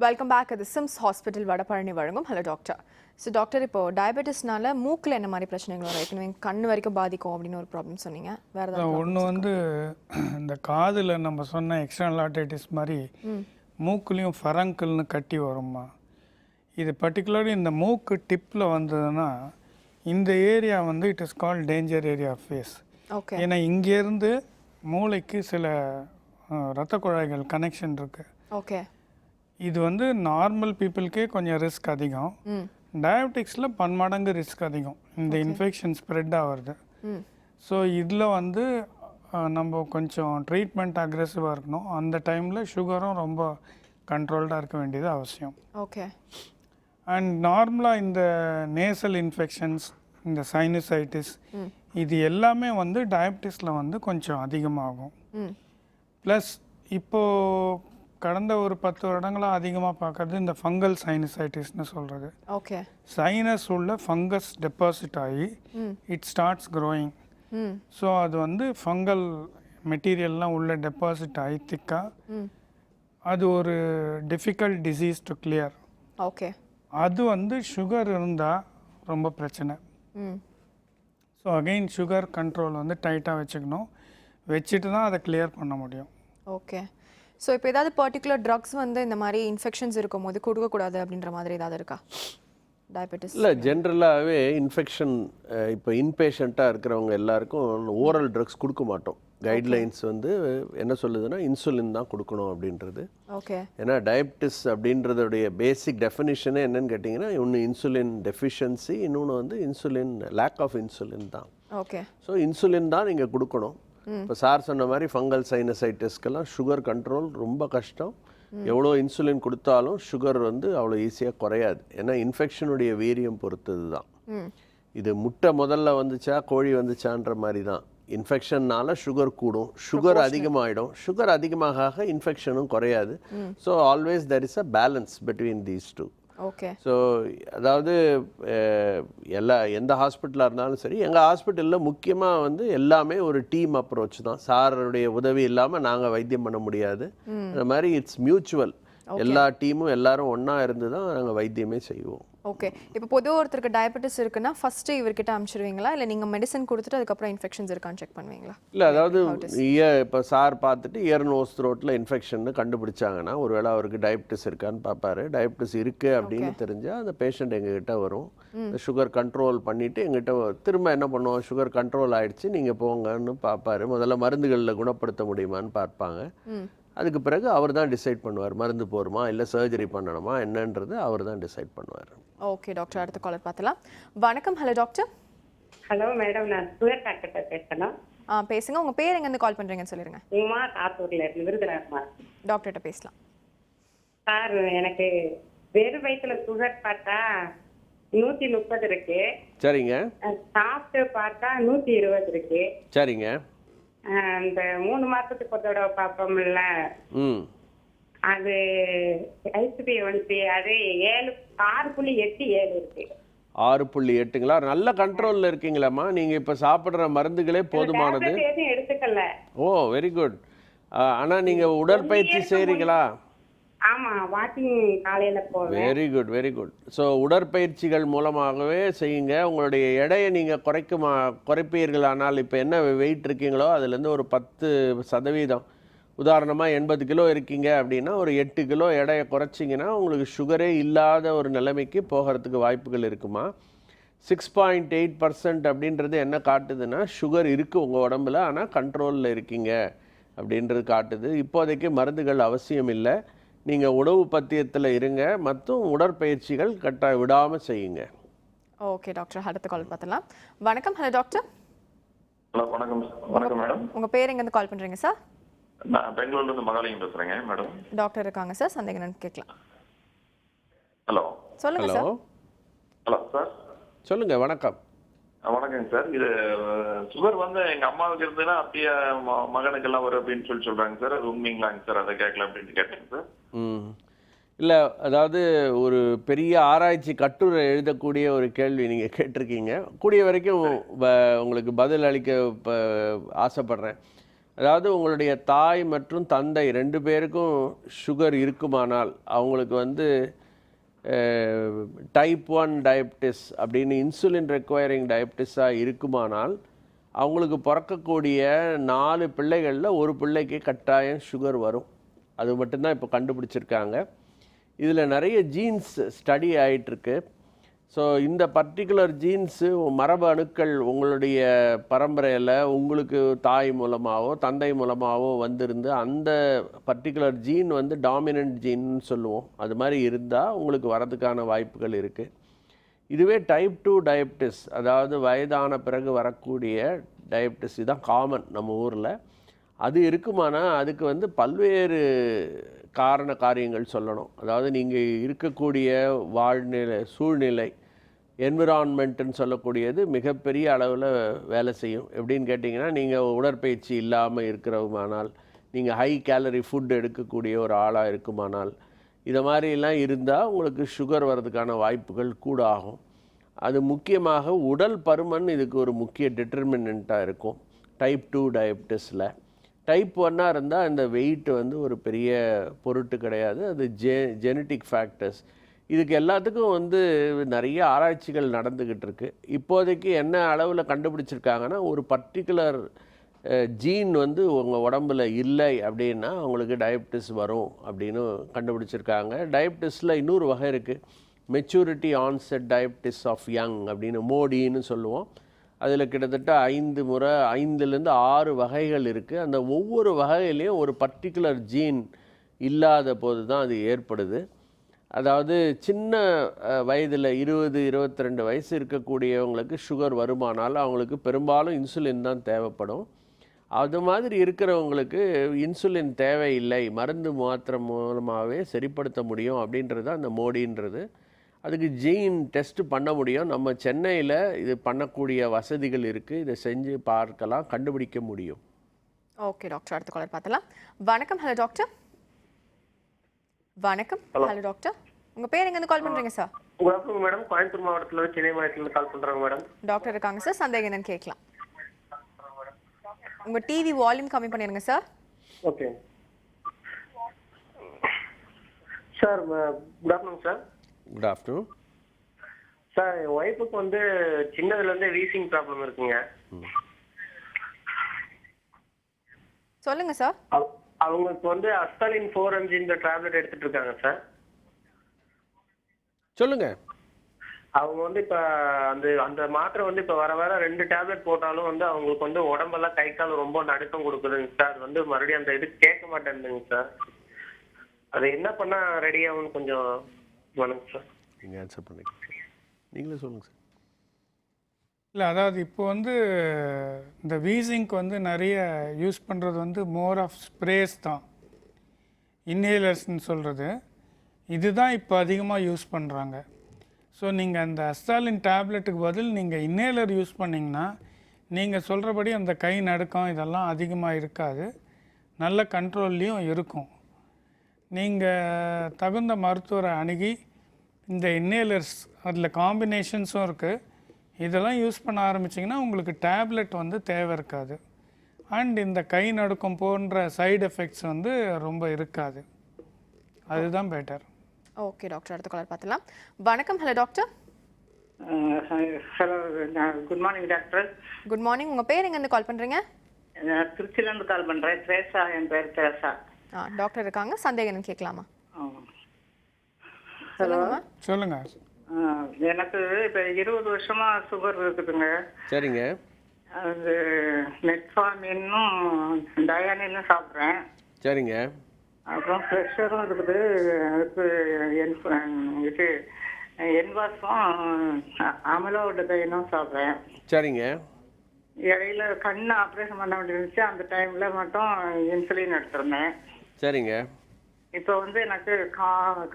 Welcome back. அது சிம்ஸ் ஹாஸ்பிட்டல் வடபழனி வழங்கும் ஹலோ டாக்டர். ஸோ டாக்டர், இப்போ டயபெட்டிஸ்னால மூக்கில் என்ன மாதிரி பிரச்சனைகள் வரும்? ஏற்கனவே கண் வரைக்கும் பாதிக்கும் அப்படின்னு ஒரு ப்ராப்ளம் சொன்னீங்க. வேறு ஏதாவது ஒன்று வந்து இந்த காதில் நம்ம சொன்ன எக்ஸ்டர்னல் ஆர்டைட்டிஸ் மாதிரி மூக்குலேயும் ஃபரங்கல்னு கட்டி வரும்மா. இது பர்டிகுலர்லி இந்த மூக்கு டிப்பில் வந்ததுன்னா இந்த ஏரியா வந்து it is called danger area of face. Okay. ஏன்னா இங்கேருந்து மூளைக்கு சில இரத்த குழாய்கள் கனெக்ஷன் இருக்குது. ஓகே. இது வந்து நார்மல் பீப்புளுக்கே கொஞ்சம் ரிஸ்க் அதிகம். டயபெட்டிக்ஸில் பன்மடங்கு ரிஸ்க் அதிகம். இந்த இன்ஃபெக்ஷன் ஸ்ப்ரெட் ஆகிறது. ஸோ இதில் வந்து நம்ம கொஞ்சம் ட்ரீட்மெண்ட் அக்ரெசிவாக இருக்கணும். அந்த டைமில் சுகரும் ரொம்ப கண்ட்ரோல்டாக இருக்க வேண்டியது அவசியம். ஓகே. அண்ட் நார்மலாக இந்த நேசல் இன்ஃபெக்ஷன்ஸ், இந்த சைனசைட்டிஸ், இது எல்லாமே வந்து டயபெட்டிஸில் வந்து கொஞ்சம் அதிகமாகும். ப்ளஸ் இப்போது கடந்த ஒரு 10 வருடங்களாக அதிகமாக பார்க்குறது இந்த ஃபங்கல் சைனசைட்டிஸ்னு சொல்கிறது. ஓகே. சைனஸ் உள்ள ஃபங்கஸ் டெபாசிட் ஆகி இட் ஸ்டார்ட்ஸ் க்ரோயிங். ஸோ அது வந்து ஃபங்கல் மெட்டீரியல்லாம் உள்ள டெபாசிட் ஆகி திக்காக அது ஒரு difficult disease to clear. Okay. அது வந்து சுகர் இருந்தால் ரொம்ப பிரச்சனை. ஸோ அகெயின் சுகர் கண்ட்ரோல் வந்து டைட்டாக வச்சுக்கணும். வச்சுட்டு தான் அதை கிளியர் பண்ண முடியும். ஓகே. ஸோ இப்போ ஏதாவது பர்டிகுலர் ட்ரக்ஸ் வந்து இந்த மாதிரி இன்ஃபெக்ஷன்ஸ் இருக்கும் போது கொடுக்கக்கூடாது அப்படின்ற மாதிரி ஏதாவது இருக்கா டயபெட்டிஸ்? இல்லை, ஜென்ரலாகவே இன்ஃபெக்ஷன் இப்போ இன்பேஷண்ட்டாக இருக்கிறவங்க எல்லாருக்கும் ஓரல் ட்ரக்ஸ் கொடுக்க மாட்டோம். கைட்லைன்ஸ் வந்து என்ன சொல்லுதுன்னா இன்சுலின் தான் கொடுக்கணும் அப்படின்றது. ஓகே. ஏன்னா டயபெட்டிஸ் அப்படின்றதுடைய பேசிக் டெஃபினிஷனே என்னன்னு கேட்டிங்கன்னா ஒன்று இன்சுலின் டெஃபிஷியன்சி, இன்னொன்று வந்து இன்சுலின் லேக் ஆஃப் இன்சுலின் தான். ஓகே. ஸோ இன்சுலின் தான் நீங்கள் கொடுக்கணும். இப்போ சார் சொன்ன மாதிரி ஃபங்கல் சைனசைட்டிஸ்க்கெல்லாம் சுகர் கண்ட்ரோல் ரொம்ப கஷ்டம். எவ்வளோ இன்சுலின் கொடுத்தாலும் சுகர் வந்து அவ்வளோ ஈஸியாக குறையாது. ஏன்னா இன்ஃபெக்ஷனுடைய வீரியம் பொறுத்தது தான். இது முட்டை முதல்ல வந்துச்சா கோழி வந்துச்சான்ற மாதிரி தான். இன்ஃபெக்ஷன்னால சுகர் கூடும், சுகர் அதிகமாகிடும். சுகர் அதிகமாக இன்ஃபெக்ஷனும் குறையாது. So always there is a balance between these two. Okay. So அதாவது எந்த ஹாஸ்பிட்டலாக இருந்தாலும் சரி, எங்கள் ஹாஸ்பிட்டலில் முக்கியமாக வந்து எல்லாமே ஒரு டீம் அப்ரோச் தான். சாருடைய உதவி இல்லாமல் நாங்கள் வைத்தியம் பண்ண முடியாது. அந்த மாதிரி இட்ஸ் மியூச்சுவல். எல்லா டீமும் எல்லாரும் ஒன்றா இருந்து தான் நாங்கள் வைத்தியமே செய்வோம். ஓகே. இப்போ பொதுவாக ஒருத்தருக்கு டயபெட்டிஸ் இருக்குன்னா ஃபஸ்ட்டு இவர்கிட்ட அனுப்பிச்சிடுவீங்களா, இல்லை நீங்கள் மெடிசன் கொடுத்துட்டு அதுக்கப்புறம் இன்ஃபெக்ஷன்ஸ் இருக்கான்னு செக் பண்ணுவீங்களா? இல்லை, அதாவது இப்போ சார் பார்த்துட்டு இயர் நோஸ் த்ரோட்டில் இன்ஃபெக்ஷன் கண்டுபிடிச்சாங்கன்னா ஒருவேளை அவருக்கு டயபெட்டிஸ் இருக்கான்னு பார்ப்பாரு. டயபெட்டிஸ் இருக்குது அப்படின்னு தெரிஞ்சால் அந்த பேஷண்ட் எங்ககிட்ட வரும். சுகர் கண்ட்ரோல் பண்ணிவிட்டு எங்கிட்ட திரும்ப என்ன பண்ணுவோம், சுகர் கண்ட்ரோல் ஆகிடுச்சு நீங்கள் போங்கன்னு பார்ப்பாரு. முதல்ல மருந்துகளில் குணப்படுத்த முடியுமான்னு பார்ப்பாங்க. அதுக்கு பிறகு அவர் தான் டிசைட் பண்ணுவார், மருந்து போருமா இல்லை சர்ஜரி பண்ணணுமா என்னன்றது அவர் தான் டிசைட் பண்ணுவார். ஓகே டாக்டர், அடுத்த காலர் பார்த்தலாம். வணக்கம். Hello doctor. ஹலோ மேடம், நான் சுகர் டாக்டர்கிட்ட பேசணும். பேசுங்க. உங்கள் பேர் எங்கேருந்து கால் பண்ணுறீங்கன்னு சொல்லிடுங்க. உமா காத்தூர்ல இருந்து விருதுநகர்மா. டாக்டர்கிட்ட பேசலாம். சார், எனக்கு வெறும் வயிற்றுல சுகர் பார்த்தா 130 இருக்கு. சரிங்க. சாப்பிட்டு பார்த்தா 120 இருக்கு. சரிங்க. இந்த 3 மாசத்துக்கு ஒரு தடவை பார்ப்போம்ல, அது HbA1c அது 6.87 இருக்கு. 6.8ங்களா? நல்ல கண்ட்ரோலில் இருக்கீங்களாம்மா. நீங்கள் இப்போ சாப்பிட்ற மருந்துகளே போதுமானது. எதுவும் எடுத்துக்கல. ஓ, வெரி குட். ஆனால் நீங்கள் உடற்பயிற்சி செய்கிறீங்களா? ஆமா, வாக்கிங் காலையில போவேன். Very good, very good. So உடற்பயிற்சிகள் மூலமாகவே செய்யுங்க. உங்களுடைய எடையை நீங்கள் குறைப்பீர்களானால் இப்போ என்ன வெயிட் இருக்கீங்களோ அதுலேருந்து ஒரு 10%, உதாரணமாக 80 கிலோ இருக்கீங்க அப்படின்னா ஒரு 8 கிலோ எடையை குறைச்சிங்கன்னா உங்களுக்கு சுகரே இல்லாத ஒரு நிலைமைக்கு போகிறதுக்கு வாய்ப்புகள் இருக்குமா. 6.8% அப்படின்றது என்ன காட்டுதுன்னா சுகர் இருக்குது உங்கள் உடம்புல, ஆனால் கண்ட்ரோலில் இருக்கீங்க அப்படின்றது காட்டுது. இப்போதைக்கு மருந்துகள் அவசியம் இல்லை. நீங்கள் உணவு பத்தியத்தில் இருங்க, மற்றும் உடற்பயிற்சிகள் கட்டாய விடாமல் செய்யுங்க. ஓகே டாக்டர், அடுத்த கால் பார்த்தலாம். வணக்கம். Hello doctor. ஹலோ, வணக்கம். வணக்கம் மேடம். உங்கள் பேர் எங்கேருந்து கால் பண்ணுறீங்க சார்? நான் பெங்களூர்லேருந்து மகாலிங்கம் பேசுகிறேங்க மேடம். டாக்டர் இருக்காங்க சார், சந்தேகம் என்னன்னு கேட்கலாம். ஹலோ. சொல்லுங்க சார். Hello sir. சொல்லுங்க. வணக்கம். வணக்கங்க சார். இது சுகர் வந்து எங்கள் அம்மாவுக்கு இருந்ததுன்னா அப்படியே மகனுக்கெல்லாம் வரும் அப்படின்னு சொல்கிறாங்க சார். அது உண்மைங்களாங்க சார்? அதை கேட்கல அப்படின்ட்டு கேட்டேங்க சார். இல்லை, அதாவது ஒரு பெரிய ஆராய்ச்சி கட்டுரை எழுதக்கூடிய ஒரு கேள்வி நீங்கள் கேட்டிருக்கீங்க. கூடிய வரைக்கும் உங்களுக்கு பதில் அளிக்க ஆசைப்படுறேன். அதாவது உங்களுடைய தாய் மற்றும் தந்தை 2 பேருக்கும் சுகர் இருக்குமானால் அவங்களுக்கு வந்து டைப் 1 டயபிட்டிஸ் அப்படின்னு இன்சுலின் ரெக்வயரிங் டயபிட்டிஸாக இருக்குமானால் அவங்களுக்கு பிறக்கக்கூடிய 4 பிள்ளைகளில் ஒரு பிள்ளைக்கு கட்டாயம் சுகர் வரும். அது மட்டும்தான் இப்போ கண்டுபிடிச்சிருக்காங்க. இதில் நிறைய ஜீன்ஸ் ஸ்டடி ஆகிட்டுருக்கு. ஸோ இந்த பர்டிகுலர் ஜீன்ஸு மரபு அணுக்கள் உங்களுடைய பரம்பரையில் உங்களுக்கு தாய் மூலமாகவோ தந்தை மூலமாகவோ வந்திருந்து அந்த பர்டிகுலர் ஜீன் வந்து டாமினன்ட் ஜீன்னு சொல்லுவோம். அது மாதிரி இருந்தால் உங்களுக்கு வரதுக்கான வாய்ப்புகள் இருக்குது. இதுவே டைப் 2 டயபிட்டிஸ், அதாவது வயதான பிறகு வரக்கூடிய டயபிட்டிஸ், இதுதான் காமன் நம்ம ஊரில். அது இருக்குமானா அதுக்கு வந்து பல்வேறு காரியங்கள் சொல்லணும். அதாவது நீங்கள் இருக்கக்கூடிய வாழ்நிலை சூழ்நிலை என்விரான்மெண்ட்டுன்னு சொல்லக்கூடியது மிகப்பெரிய அளவில் வேலை செய்யும். எப்படின்னு கேட்டிங்கன்னா, நீங்கள் உடற்பயிற்சி இல்லாமல் இருக்கிறவுமானால், நீங்கள் ஹை கேலரி ஃபுட் எடுக்கக்கூடிய ஒரு ஆளாக இருக்குமானால், இதை மாதிரிலாம் இருந்தால் உங்களுக்கு சுகர் வர்றதுக்கான வாய்ப்புகள் கூட ஆகும். அது முக்கியமாக உடல் பருமன் இதுக்கு ஒரு முக்கிய டிட்டர்மினண்ட்டாக இருக்கும் டைப் 2 டயபிட்டிஸில். டைப் 1 இருந்தால் இந்த வெயிட் வந்து ஒரு பெரிய பொருட்டு கிடையாது. அது ஜெனட்டிக் ஃபேக்டர்ஸ். இதுக்கு எல்லாத்துக்கும் வந்து நிறைய ஆராய்ச்சிகள் நடந்துக்கிட்டு இருக்கு. இப்போதைக்கு என்ன அளவில் கண்டுபிடிச்சிருக்காங்கன்னா, ஒரு பர்டிகுலர் ஜீன் வந்து உங்கள் உடம்பில் இல்லை அப்படின்னா அவங்களுக்கு டயபிட்டிஸ் வரும் அப்படின்னு கண்டுபிடிச்சிருக்காங்க. டயபிட்டிஸில் இன்னொரு வகை இருக்குது, maturity onset diabetes of young அப்படின்னு மோடின்னு சொல்லுவோம். அதில் கிட்டத்தட்ட 5லேருந்து 6 வகைகள் இருக்குது. அந்த ஒவ்வொரு வகையிலையும் ஒரு பர்டிகுலர் ஜீன் இல்லாத போது தான் அது ஏற்படுது. அதாவது சின்ன வயதில் 20-22 வயசு இருக்கக்கூடியவங்களுக்கு சுகர் வருமானால் அவங்களுக்கு பெரும்பாலும் இன்சுலின் தான் தேவைப்படும். அது மாதிரி இருக்கிறவங்களுக்கு இன்சுலின் தேவையில்லை, மருந்து மாத்திரை மூலமாகவே சரிப்படுத்த முடியும் அப்படின்றது அந்த மோடின்றது. அதுக்கு ஜீன் டெஸ்ட் பண்ண முடியும். நம்ம சென்னையில் இது பண்ணக்கூடிய வசதிகள் இருக்குது. இதை செஞ்சு பார்க்கலாம், கண்டுபிடிக்க முடியும். ஓகே டாக்டர், அடுத்த காலர் பார்த்தலாம். வணக்கம். Hello doctor. வணக்கம். ஹலோ டாக்டர், உங்கள் பேர் எங்கேருந்து கால் பண்ணுறீங்க sir? Good afternoon madam. Coimbatore மாவட்டத்தில் சென்னை மாவட்டத்தில் கால் பண்ணுறாங்க மேடம். டாக்டர் இருக்காங்க சார், சந்தேகம் என்னன்னு கேட்கலாம். உங்கள் டிவி வால்யூம் கம்மி பண்ணிடுங்க sir. Okay sir. Good afternoon sir. Good afternoon sir. என் ஒய்ஃபுக்கு வந்து சின்னதுலேருந்தே வீசிங் ப்ராப்ளம் இருக்குங்க. சொல்லுங்க சார். அவங்களுக்கு வந்து அஸ்தாலின் 4 mg இந்த டேப்லெட் எடுத்துட்டு இருக்காங்க சார். சொல்லுங்க. அவங்க வந்து இப்போ அந்த மாத்திரை வந்து இப்போ வர 2 டேப்லெட் போட்டாலும் வந்து அவங்களுக்கு வந்து உடம்பெல்லாம் கை கால் ரொம்ப நடுக்கம் கொடுக்குதுங்க சார். அது வந்து மறுபடியும் அந்த இது கேட்க மாட்டேங்குதுங்க சார். அது என்ன பண்ணால் ரெடி ஆகும்னு கொஞ்சம் வணக்கம் சார். நீங்கள் ஆன்சர் பண்ணிக்கலாம், நீங்களே சொல்லுங்கள் சார். இல்லை, அதாவது இப்போ வந்து இந்த வீசிங்க்கு வந்து நிறைய யூஸ் பண்ணுறது வந்து மோர் ஆஃப் ஸ்ப்ரேஸ் தான், இன்ஹேலர்ஸ்ன்னு சொல்கிறது. இதுதான் இப்போ அதிகமாக யூஸ் பண்ணுறாங்க. ஸோ நீங்கள் அந்த அஸ்தாலின் டேப்லெட்டுக்கு பதில் நீங்கள் இன்ஹேலர் யூஸ் பண்ணிங்கன்னா நீங்கள் சொல்கிறபடி அந்த கை நடுக்கம் இதெல்லாம் அதிகமாக இருக்காது, நல்ல கண்ட்ரோல்லையும் இருக்கும். நீங்கள் தகுந்த மருத்துவரை அணுகி இந்த இன்ஹேலர்ஸ், அதில் காம்பினேஷன்ஸும் இருக்குது, இதெல்லாம் யூஸ் பண்ண ஆரம்பிச்சிங்கன்னா உங்களுக்கு டேப்லெட் வந்து தேவை இருக்காது. அண்ட் இந்த கை நடுக்கம் போன்ற சைடு எஃபெக்ட்ஸ் வந்து ரொம்ப இருக்காது. அதுதான் பெட்டர். ஓகே டாக்டர், அடுத்த காலர் பார்த்தலாம். வணக்கம். Hello doctor. Hello, good morning doctor. Good morning. உங்கள் பேர் எங்கேருந்து கால் பண்ணுறீங்க? திருச்சியிலேருந்து கால் பண்ணுறேன். திரேசா, என் பேர் திரேசா. டாக்டர் இருக்காங்க, சந்தேகம் என்னன்னு கேட்கலாமா? ஹலோ சொல்லுங்க. எனக்கு இப்போ 20 வருஷமா சுகர் இருக்குதுங்க. சரிங்க. அது மெட்ஃபார்மினும் டயானினும் சாப்பிட்றேன். சரிங்க. அப்புறம் ப்ரெஷரும் இருக்குது. அதுக்கு இது என்வாஸும் அமலோடதைனும் சாப்பிட்றேன். சரிங்க. இடையில கண் ஆப்ரேஷன் பண்ண வேண்டியிருந்துச்சு, அந்த டைம்ல மட்டும் இன்சுலின் எடுத்திருந்தேன். சரிங்க. இப்போ வந்து எனக்கு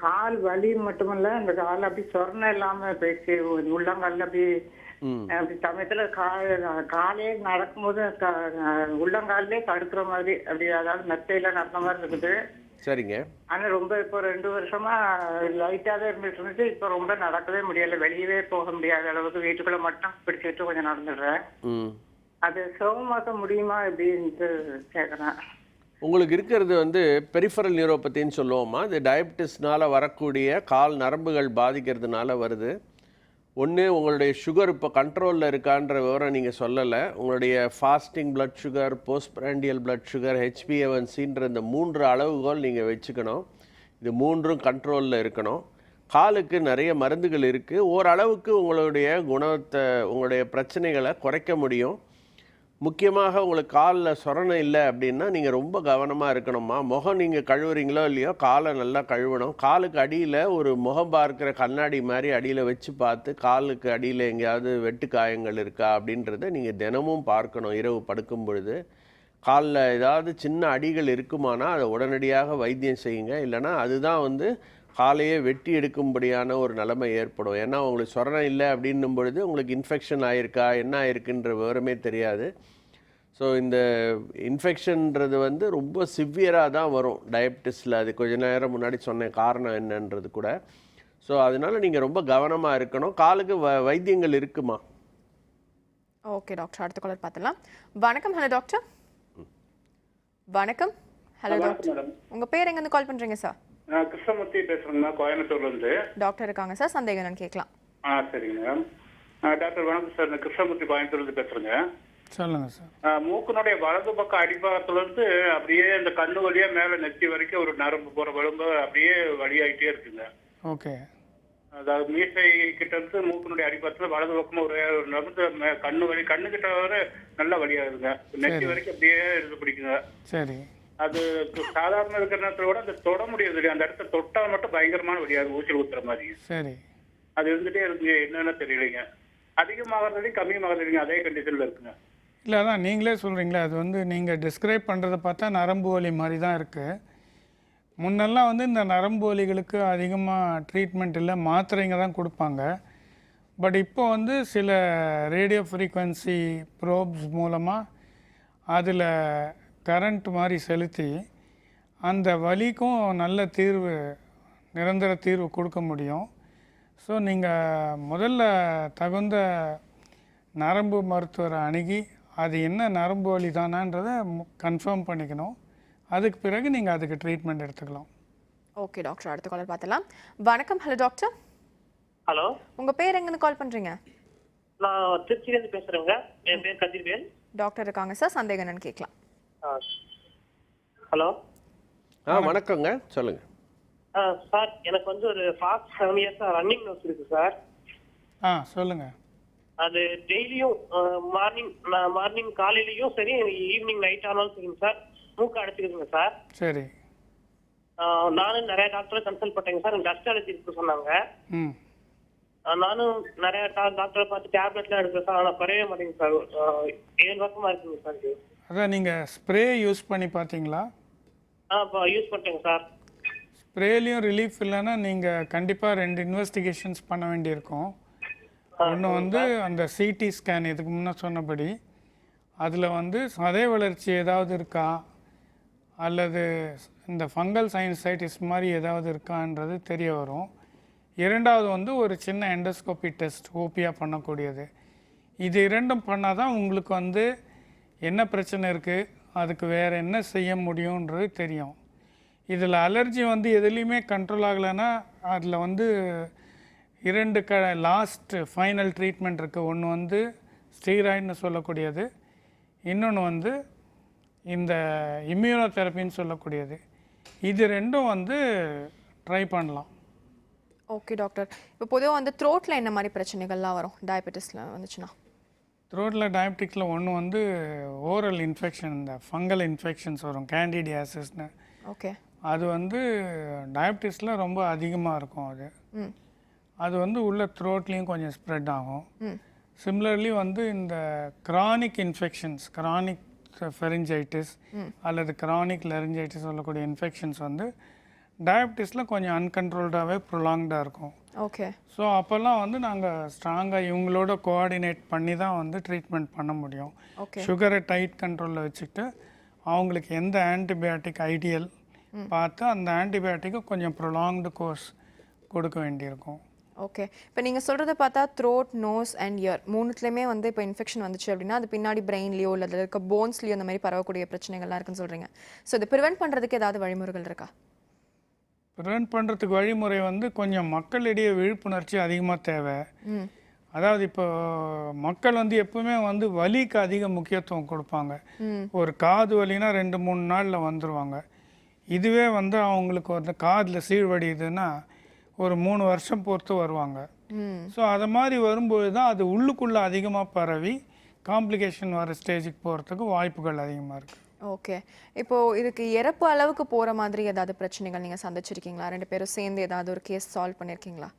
கால் வலி மட்டுமல்ல, இந்த கால் அப்படி சொரணை இல்லாம போயிடுச்சு. உள்ளங்காலில் அப்படி சமயத்துல காலே நடக்கும்போது உள்ளங்காலே தடுக்கிற மாதிரி, அப்படி அதாவது மெத்தையில நடந்த மாதிரி இருக்குது. சரிங்க. ஆனா ரொம்ப இப்போ 2 வருஷமா லைட்டா தான் இருந்துட்டு இருந்துச்சு. இப்போ ரொம்ப நடக்கவே முடியல, வெளியவே போக முடியாத அளவுக்கு வீட்டுக்குள்ள மட்டும் பிடிச்சிட்டு கொஞ்சம் நடந்துடுறேன். அது சுகமாக்க முடியுமா எப்படின்ட்டு கேட்குறேன். உங்களுக்கு இருக்கிறது வந்து பெரிஃபரல் நியூரோபதின்னு சொல்லுவோமா, இது டயபிட்டிஸ்னால் வரக்கூடிய கால் நரம்புகள் பாதிக்கிறதுனால வருது. ஒன்று, உங்களுடைய சுகர் இப்போ கண்ட்ரோலில் இருக்கான்ற விவரம் நீங்கள் சொல்லலை. உங்களுடைய fasting blood sugar, post prandial blood sugar, HbA1cன்ற இந்த 3 அளவுகோல் நீங்கள் வச்சுக்கணும். இது 3ம் கண்ட்ரோலில் இருக்கணும். காலுக்கு நிறைய மருந்துகள் இருக்குது. ஓரளவுக்கு உங்களுடைய குணத்தை, உங்களுடைய பிரச்சனைகளை குறைக்க முடியும். முக்கியமாக உங்களுக்கு காலில் சொரணை இல்லை அப்படின்னா நீங்கள் ரொம்ப கவனமாக இருக்கணுமா. முகம் நீங்கள் கழுவுறீங்களோ இல்லையோ, காலை நல்லா கழுவணும். காலுக்கு அடியில் ஒரு முகம் பார்க்குற கண்ணாடி மாதிரி அடியில் வச்சு பார்த்து காலுக்கு அடியில் எங்கேயாவது வெட்டு காயங்கள் இருக்கா அப்படின்றத நீங்கள் தினமும் பார்க்கணும். இரவு படுக்கும் பொழுது காலில் ஏதாவது சின்ன அடிகள் இருக்குமானா அதை உடனடியாக வைத்தியம் செய்யுங்க. இல்லைனா அதுதான் வந்து காலையே வெட்டி எடுக்கும்படியான ஒரு நிலைமை ஏற்படும். ஏன்னா உங்களுக்கு சொரணை இல்லை அப்படின்னும் பொழுது உங்களுக்கு இன்ஃபெக்ஷன் ஆகிருக்கா என்ன ஆயிருக்குன்ற விவரமே தெரியாது. ஸோ இந்த இன்ஃபெக்ஷன்ன்றது வந்து ரொம்ப சிவியராக தான் வரும் டயபிட்டிஸில். அது கொஞ்ச நேரம் முன்னாடி சொன்ன காரணம் என்னன்றது கூட. ஸோ அதனால நீங்கள் ரொம்ப கவனமாக இருக்கணும். காலுக்கு வைத்தியங்கள் இருக்குமா? ஓகே டாக்டர், அடுத்த காலர் பார்த்துலாம். வணக்கம். Hello doctor. வணக்கம். ஹலோ டாக்டர், உங்கள் பேர் எங்கேருந்து கால் பண்ணுறீங்க சார்? கிருஷ்ணமூர்த்தி பேசுறேங்க, கோயம்புத்தூர்லேருந்து. டாக்டர் இருக்காங்க சார், சந்தேகம் என்னன்னு கேட்கலாம். சரிங்க மேடம். டாக்டர் வணக்கம் சார், நான் கிருஷ்ணமூர்த்தி கோயம்புத்தூர்லேருந்து பேசுகிறேங்க. சொல்லுங்கள் சார். மூக்கினுடைய வலது பக்கம் அடிப்பாகத்துலேருந்து அப்படியே இந்த கண்ணு வழியாக மேலே நெத்தி வரைக்கும் ஒரு நரம்பு போகிற வலும்பு அப்படியே வழியாகிட்டே இருக்குங்க. ஓகே. அதாவது மீசை கிட்ட இருந்து மூக்கினுடைய அடிப்பாகத்தில் வலது பக்கமாக ஒரு நரம்பு கண்ணு வலி, கண்ணு கிட்ட வர நல்லா வழியாகுதுங்க. நெத்தி வரைக்கும் அப்படியே இருந்து பிடிக்குங்க. சரி. அது சாதாரண இருக்கிற நேரத்தில் கூட அந்த தொட முடியாது இல்லையா, அந்த இடத்த தொட்டால் மட்டும் பயங்கரமான வழியாது, ஊச்சல் ஊத்துற மாதிரி. சரி. அது இருந்துகிட்டே இருக்குங்க, என்னென்ன தெரியலைங்க. அதிகமாகறதுலையும் கம்மியாகறதுலையும் அதே கண்டிஷனில் இருக்குங்க. இல்லை, அதான் நீங்களே சொல்கிறீங்களே, அது வந்து நீங்கள் டிஸ்கிரைப் பண்ணுறதை பார்த்தா நரம்பு வலி மாதிரி தான் இருக்குது. முன்னெல்லாம் வந்து இந்த நரம்பு வலிகளுக்கு அதிகமாக ட்ரீட்மெண்ட் இல்லை, மாத்திரைங்க தான் கொடுப்பாங்க. பட் இப்போ வந்து சில ரேடியோ ஃப்ரீக்வன்சி ப்ரோப்ஸ் மூலமாக அதில் கரண்ட் மாதிரி செலுத்தி அந்த வலிக்கும் நல்ல தீர்வு, நிரந்தர தீர்வு கொடுக்க முடியும். ஸோ நீங்கள் முதல்ல தகுந்த நரம்பு மருத்துவரை அணுகி அது என்ன நரம்பு வலி தானான்றதை கன்ஃபார்ம் பண்ணிக்கணும். அதுக்கு பிறகு நீங்கள் அதுக்கு ட்ரீட்மெண்ட் எடுத்துக்கலாம். ஓகே டாக்டர், அடுத்த காலர் பார்த்துலாம். வணக்கம். Hello doctor. ஹலோ, உங்கள் பேர் எங்கேருந்து கால் பண்ணுறீங்க? நான் திருச்சியிலேருந்து பேசுகிறேங்க. என் பேர் கதிர்வேல். டாக்டர் இருக்காங்க சார், சந்தேகம் என்னன்னு கேட்கலாம். ஹலோ. வணக்கங்க, சொல்லுங்கள். சார், எனக்கு வந்து ஒரு ஃபாஸ்ட் 7 இயர்ஸாக ரன்னிங் நோஸ் இருக்கு சார். சொல்லுங்கள். அது டெய்லியும் மார்னிங் காலையிலையும் சரி, ஈவினிங் நைட் ஆனாலும் சரிங்க சார், மூக்கு அடைச்சிருக்குங்க சார். சரி. நானும் நிறைய டாக்டரை கன்சல்ட் பண்ணேங்க சார். டஸ்ட் அலர்ஜி இருக்கு சொன்னாங்க. நானும் நிறைய டாக்டரை பார்த்து டேப்லெட்லாம் எடுக்கிறேன் சார், ஆனால் குறையவே மாட்டேங்குது சார். 7 வருஷமா இருக்குங்க சார் இது. அதான் நீங்கள் ஸ்ப்ரே யூஸ் பண்ணி பார்த்தீங்களா? இப்போ யூஸ் பண்ணிட்டேங்க சார். ஸ்ப்ரேலையும் ரிலீஃப் இல்லைன்னா நீங்கள் கண்டிப்பாக 2 இன்வெஸ்டிகேஷன்ஸ் பண்ண வேண்டியிருக்கும். ஒன்று வந்து அந்த சிடி ஸ்கேன், இதுக்கு முன்னே சொன்னபடி அதில் வந்து சதை வளர்ச்சி ஏதாவது இருக்கா அல்லது இந்த ஃபங்கல் சைனசைட்டிஸ் மாதிரி ஏதாவது இருக்கான்றது தெரிய வரும். 2வது வந்து ஒரு சின்ன எண்டோஸ்கோபி டெஸ்ட், ஓபியாக பண்ணக்கூடியது. இது 2ம் பண்ணால் தான் உங்களுக்கு வந்து என்ன பிரச்சனை இருக்குது, அதுக்கு வேறு என்ன செய்ய முடியுன்றது தெரியும். இதில் அலர்ஜி வந்து எதுலேயுமே கண்ட்ரோல் ஆகலைன்னா அதில் வந்து 2 லாஸ்ட் ஃபைனல் ட்ரீட்மெண்ட் இருக்குது. ஒன்று வந்து ஸ்டீராய்டுன்னு சொல்லக்கூடியது, இன்னொன்று வந்து இந்த இம்யூனோதெரப்பின்னு சொல்லக்கூடியது. இது 2ம் வந்து ட்ரை பண்ணலாம். ஓகே டாக்டர், இப்போ பொதுவாக வந்து த்ரோட்டில் என்ன மாதிரி பிரச்சனைகள்லாம் வரும் டயபெட்டிஸில் வந்துச்சுன்னா? த்ரோட்டில் டயபெட்டிக்ஸில் ஒன்று வந்து ஓரல் இன்ஃபெக்ஷன், இந்த ஃபங்கல் இன்ஃபெக்ஷன்ஸ் வரும், கேண்டிடியாசிஸ்னு. ஓகே. அது வந்து டயபெட்டிஸில் ரொம்ப அதிகமாக இருக்கும். அது வந்து உள்ள த்ரோட்லேயும் கொஞ்சம் ஸ்ப்ரெட் ஆகும். சிமிலர்லி வந்து இந்த கிரானிக் இன்ஃபெக்ஷன்ஸ், கிரானிக் ஃபெரிஞ்சைட்டிஸ் அல்லது கிரானிக் லெரிஞ்சைட்டிஸ் சொல்லக்கூடிய இன்ஃபெக்ஷன்ஸ் வந்து டயபெட்டிஸில் கொஞ்சம் அன்கண்ட்ரோல்டாகவே ப்ரொலாங்டாக இருக்கும். ஓகே. ஸோ அப்போல்லாம் வந்து நாங்கள் ஸ்ட்ராங்காக இவங்களோட கோஆர்டினேட் பண்ணி தான் வந்து ட்ரீட்மெண்ட் பண்ண முடியும். சுகரை டைட் கண்ட்ரோலில் வச்சுக்கிட்டு அவங்களுக்கு எந்த ஆன்டிபயோட்டிக் ஐடியல் பார்த்து அந்த ஆன்டிபயோட்டிக்கை கொஞ்சம் ப்ரொலாங்டு கோர்ஸ் கொடுக்க வேண்டியிருக்கும். ஓகே, இப்போ நீங்கள் சொல்கிறத பார்த்தா த்ரோட், நோஸ் அண்ட் இயர் மூணுத்துலேயுமே வந்து இப்போ இன்ஃபெக்ஷன் வந்துச்சு அப்படின்னா அது பின்னாடி பிரெயின்லையோ இல்லை அதில் இருக்க போன்ஸ்லையோ அந்த மாதிரி பரவக்கூடிய பிரச்சனைகள்லாம் இருக்குன்னு சொல்கிறீங்க. ஸோ இதை ப்ரிவென்ட் பண்ணுறதுக்கு ஏதாவது வழிமுறைகள் இருக்கா? ப்ரிவென்ட் பண்ணுறதுக்கு வழிமுறை வந்து கொஞ்சம் மக்களிடையே விழிப்புணர்ச்சி அதிகமாக தேவை. அதாவது இப்போ மக்கள் வந்து எப்பவுமே வந்து வலிக்கு அதிக முக்கியத்துவம் கொடுப்பாங்க. ஒரு காது வலினா 2-3 நாளில் வந்துடுவாங்க. இதுவே வந்து அவங்களுக்கு வந்து காதில் சீழ்வடியுதுன்னா ஒரு 3 வருஷம் பொறுத்து வருவாங்க. ஸோ அது மாதிரி வரும்போது தான் அது உள்ளுக்குள்ளே அதிகமாக பரவி காம்ப்ளிகேஷன் வர ஸ்டேஜுக்கு போகிறதுக்கு வாய்ப்புகள் அதிகமாக இருக்குது. ஓகே, இப்போது இதுக்கு இறப்பு அளவுக்கு போகிற மாதிரி ஏதாவது பிரச்சனைகள் நீங்கள் சந்திச்சிருக்கீங்களா? 2 பேரும் சேர்ந்து ஏதாவது ஒரு கேஸ் சால்வ் பண்ணியிருக்கீங்களா?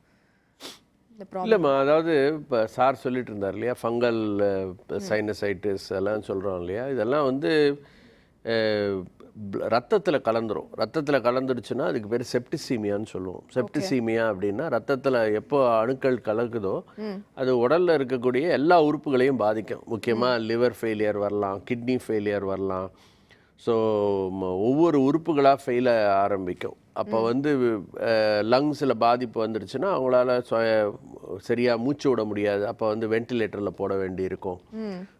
இல்லைம்மா, அதாவது இப்போ சார் சொல்லிட்டு இருந்தார் இல்லையா, ஃபங்கல் சைனசைட்டிஸ் எல்லாம் சொல்கிறோம் இல்லையா, இதெல்லாம் வந்து ரத்தத்தில் கலந்துரும். ரத்தத்தில் கலந்துடுச்சுன்னா அதுக்கு பேர் செப்டிசீமியான்னு சொல்லுவோம். செப்டிசீமியா அப்படின்னா ரத்தத்தில் எப்போ அணுக்கள் கலக்குதோ அது உடலில் இருக்கக்கூடிய எல்லா உறுப்புகளையும் பாதிக்கும். முக்கியமாக லிவர் ஃபெயிலியர் வரலாம், கிட்னி ஃபெயிலியர் வரலாம். ஸோ ஒவ்வொரு உறுப்புகளாக ஃபெயில் ஆரம்பிக்கும். அப்போ வந்து லங்ஸில் பாதிப்பு வந்துடுச்சுன்னா அவங்களால சரியாக மூச்சு விட முடியாது. அப்போ வந்து வென்டிலேட்டரில் போட வேண்டி இருக்கும்.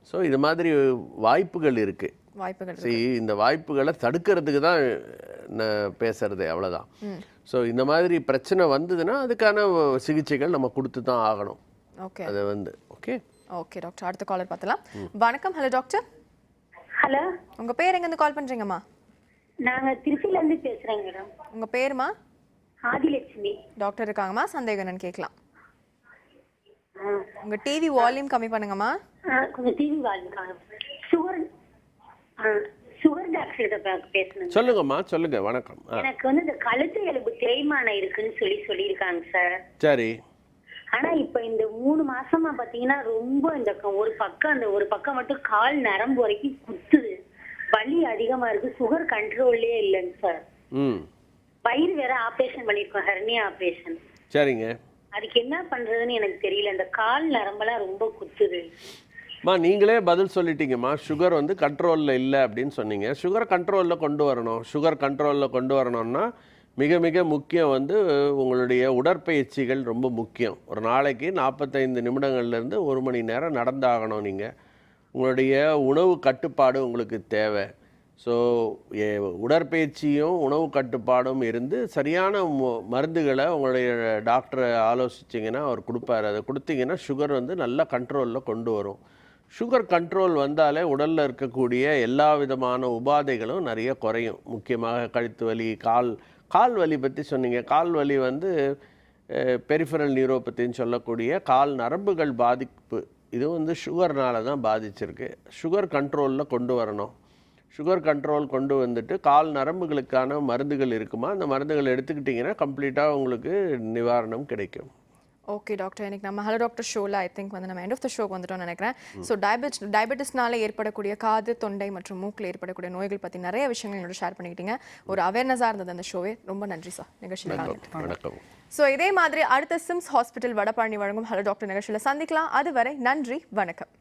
ஸோ இது மாதிரி வாய்ப்புகள் இருக்குது. இந்த வாய்ப்புகளை தடுக்கிறதுக்கு தான் நான் பேசுறது, அவ்வளோதான். ஸோ இந்த மாதிரி பிரச்சனை வந்ததுன்னா அதுக்கான சிகிச்சைகள் நம்ம கொடுத்து தான் ஆகணும். ஓகே, அது வந்து ஓகே ஓகே டாக்டர், அடுத்த காலர் பார்த்தலாம். வணக்கம். Hello doctor. ஹலோ, உங்கள் பேர் எங்கேருந்து கால் பண்ணுறீங்கம்மா? நாங்கள் திருச்சியிலேருந்து பேசுகிறேங்க மேடம். உங்கள் பேருமா? ஆதிலட்சுமி. டாக்டர் இருக்காங்கம்மா, சந்தேகம் என்னன்னு கேட்கலாம். உங்கள் டிவி வால்யூம் கம்மி பண்ணுங்கம்மா. கொஞ்சம் டிவி வால்யூம். சுகர் டாக்டர் பேசணும். சொல்லுங்கம்மா, சொல்லுங்க. வணக்கம். எனக்கு வந்து இந்த கழுத்து எலும்பு தேய்மானம் இருக்குன்னு சொல்லியிருக்காங்க சார். சரி. ஆனா இப்ப இந்த 3 மாசமா பாத்தீங்கன்னா ரொம்ப இந்த ஒரு பக்கம் மட்டும் கால் நரம்பு வரைக்கும் குத்துது, வலி அதிகமா இருக்கு, சுகர் கண்ட்ரோல்லே இல்லைங்க சார். வயிறு வேற ஆபரேஷன் பண்ணிருக்கோம், ஹெர்னியா ஆபரேஷன். சரிங்க. அதுக்கு என்ன பண்றதுன்னு எனக்கு தெரியல, இந்த கால் நரம்பெல்லாம் ரொம்ப குத்துது. நீங்களே பதில் சொல்லிட்டீங்கம்மா. சுகர் வந்து கண்ட்ரோலில் இல்லை அப்படின்னு சொன்னீங்க. சுகர் கண்ட்ரோலில் கொண்டு வரணும். சுகர் கண்ட்ரோலில் கொண்டு வரணும்னா மிக மிக முக்கியம் வந்து உங்களுடைய உடற்பயிற்சிகள் ரொம்ப முக்கியம். ஒரு நாளைக்கு 45 நிமிடங்கள்லேருந்து 1 மணி நேரம் நடந்தாகணும். நீங்கள் உங்களுடைய உணவு கட்டுப்பாடு உங்களுக்கு தேவை. ஸோ உடற்பயிற்சியும் உணவு கட்டுப்பாடும் இருந்து சரியான மருந்துகளை உங்களுடைய டாக்டரை ஆலோசிச்சிங்கன்னா அவர் கொடுப்பார். அதை கொடுத்தீங்கன்னா சுகர் வந்து நல்ல கண்ட்ரோலில் கொண்டு வரும். சுகர் கண்ட்ரோல் வந்தாலே உடலில் இருக்கக்கூடிய எல்லா விதமான உபாதைகளும் நிறைய குறையும். முக்கியமாக கழுத்து வலி, கால் வலி பற்றி சொன்னீங்க. கால் வலி வந்து பெரிஃபரல் நியூரோபத்தின்னு சொல்லக்கூடிய கால் நரம்புகள் பாதிப்பு. இது வந்து சுகர்னால தான் பாதிச்சிருக்கு. சுகர் கண்ட்ரோலில் கொண்டு வரணும். சுகர் கண்ட்ரோல் கொண்டு வந்துட்டு கால் நரம்புகளுக்கான மருந்துகள் இருக்குமா, அந்த மருந்துகள் எடுத்துக்கிட்டிங்கன்னா கம்ப்ளீட்டாக உங்களுக்கு நிவாரணம் கிடைக்கும். ஓகே டாக்டர், எனக்கு நம்ம ஹலோ டாக்டர் ஷோவில் ஐ திங்க் வந்து நம்ம எண்ட் ஆஃப் த ஷோக்கு வந்துட்டோம்னு நினைக்கிறேன். ஸோ டயபெட்டிஸ்னால ஏற்படக்கூடிய காது, தொண்டை மற்றும் மூக்கில் ஏற்படக்கூடிய நோய்கள் பற்றி நிறைய விஷயங்கள் என்னோட ஷேர் பண்ணிக்கிட்டீங்க. ஒரு அவேர்னஸாக இருந்தது அந்த ஷோவே. ரொம்ப நன்றி சார் நிகழ்ச்சியில். வணக்கம். ஸோ இதே மாதிரி அடுத்த சிம்ஸ் ஹாஸ்பிட்டல் வடபழனி வழங்கும் ஹலோ டாக்டர் நிகழ்ச்சியில் சந்திக்கலாம். அதுவரை நன்றி, வணக்கம்.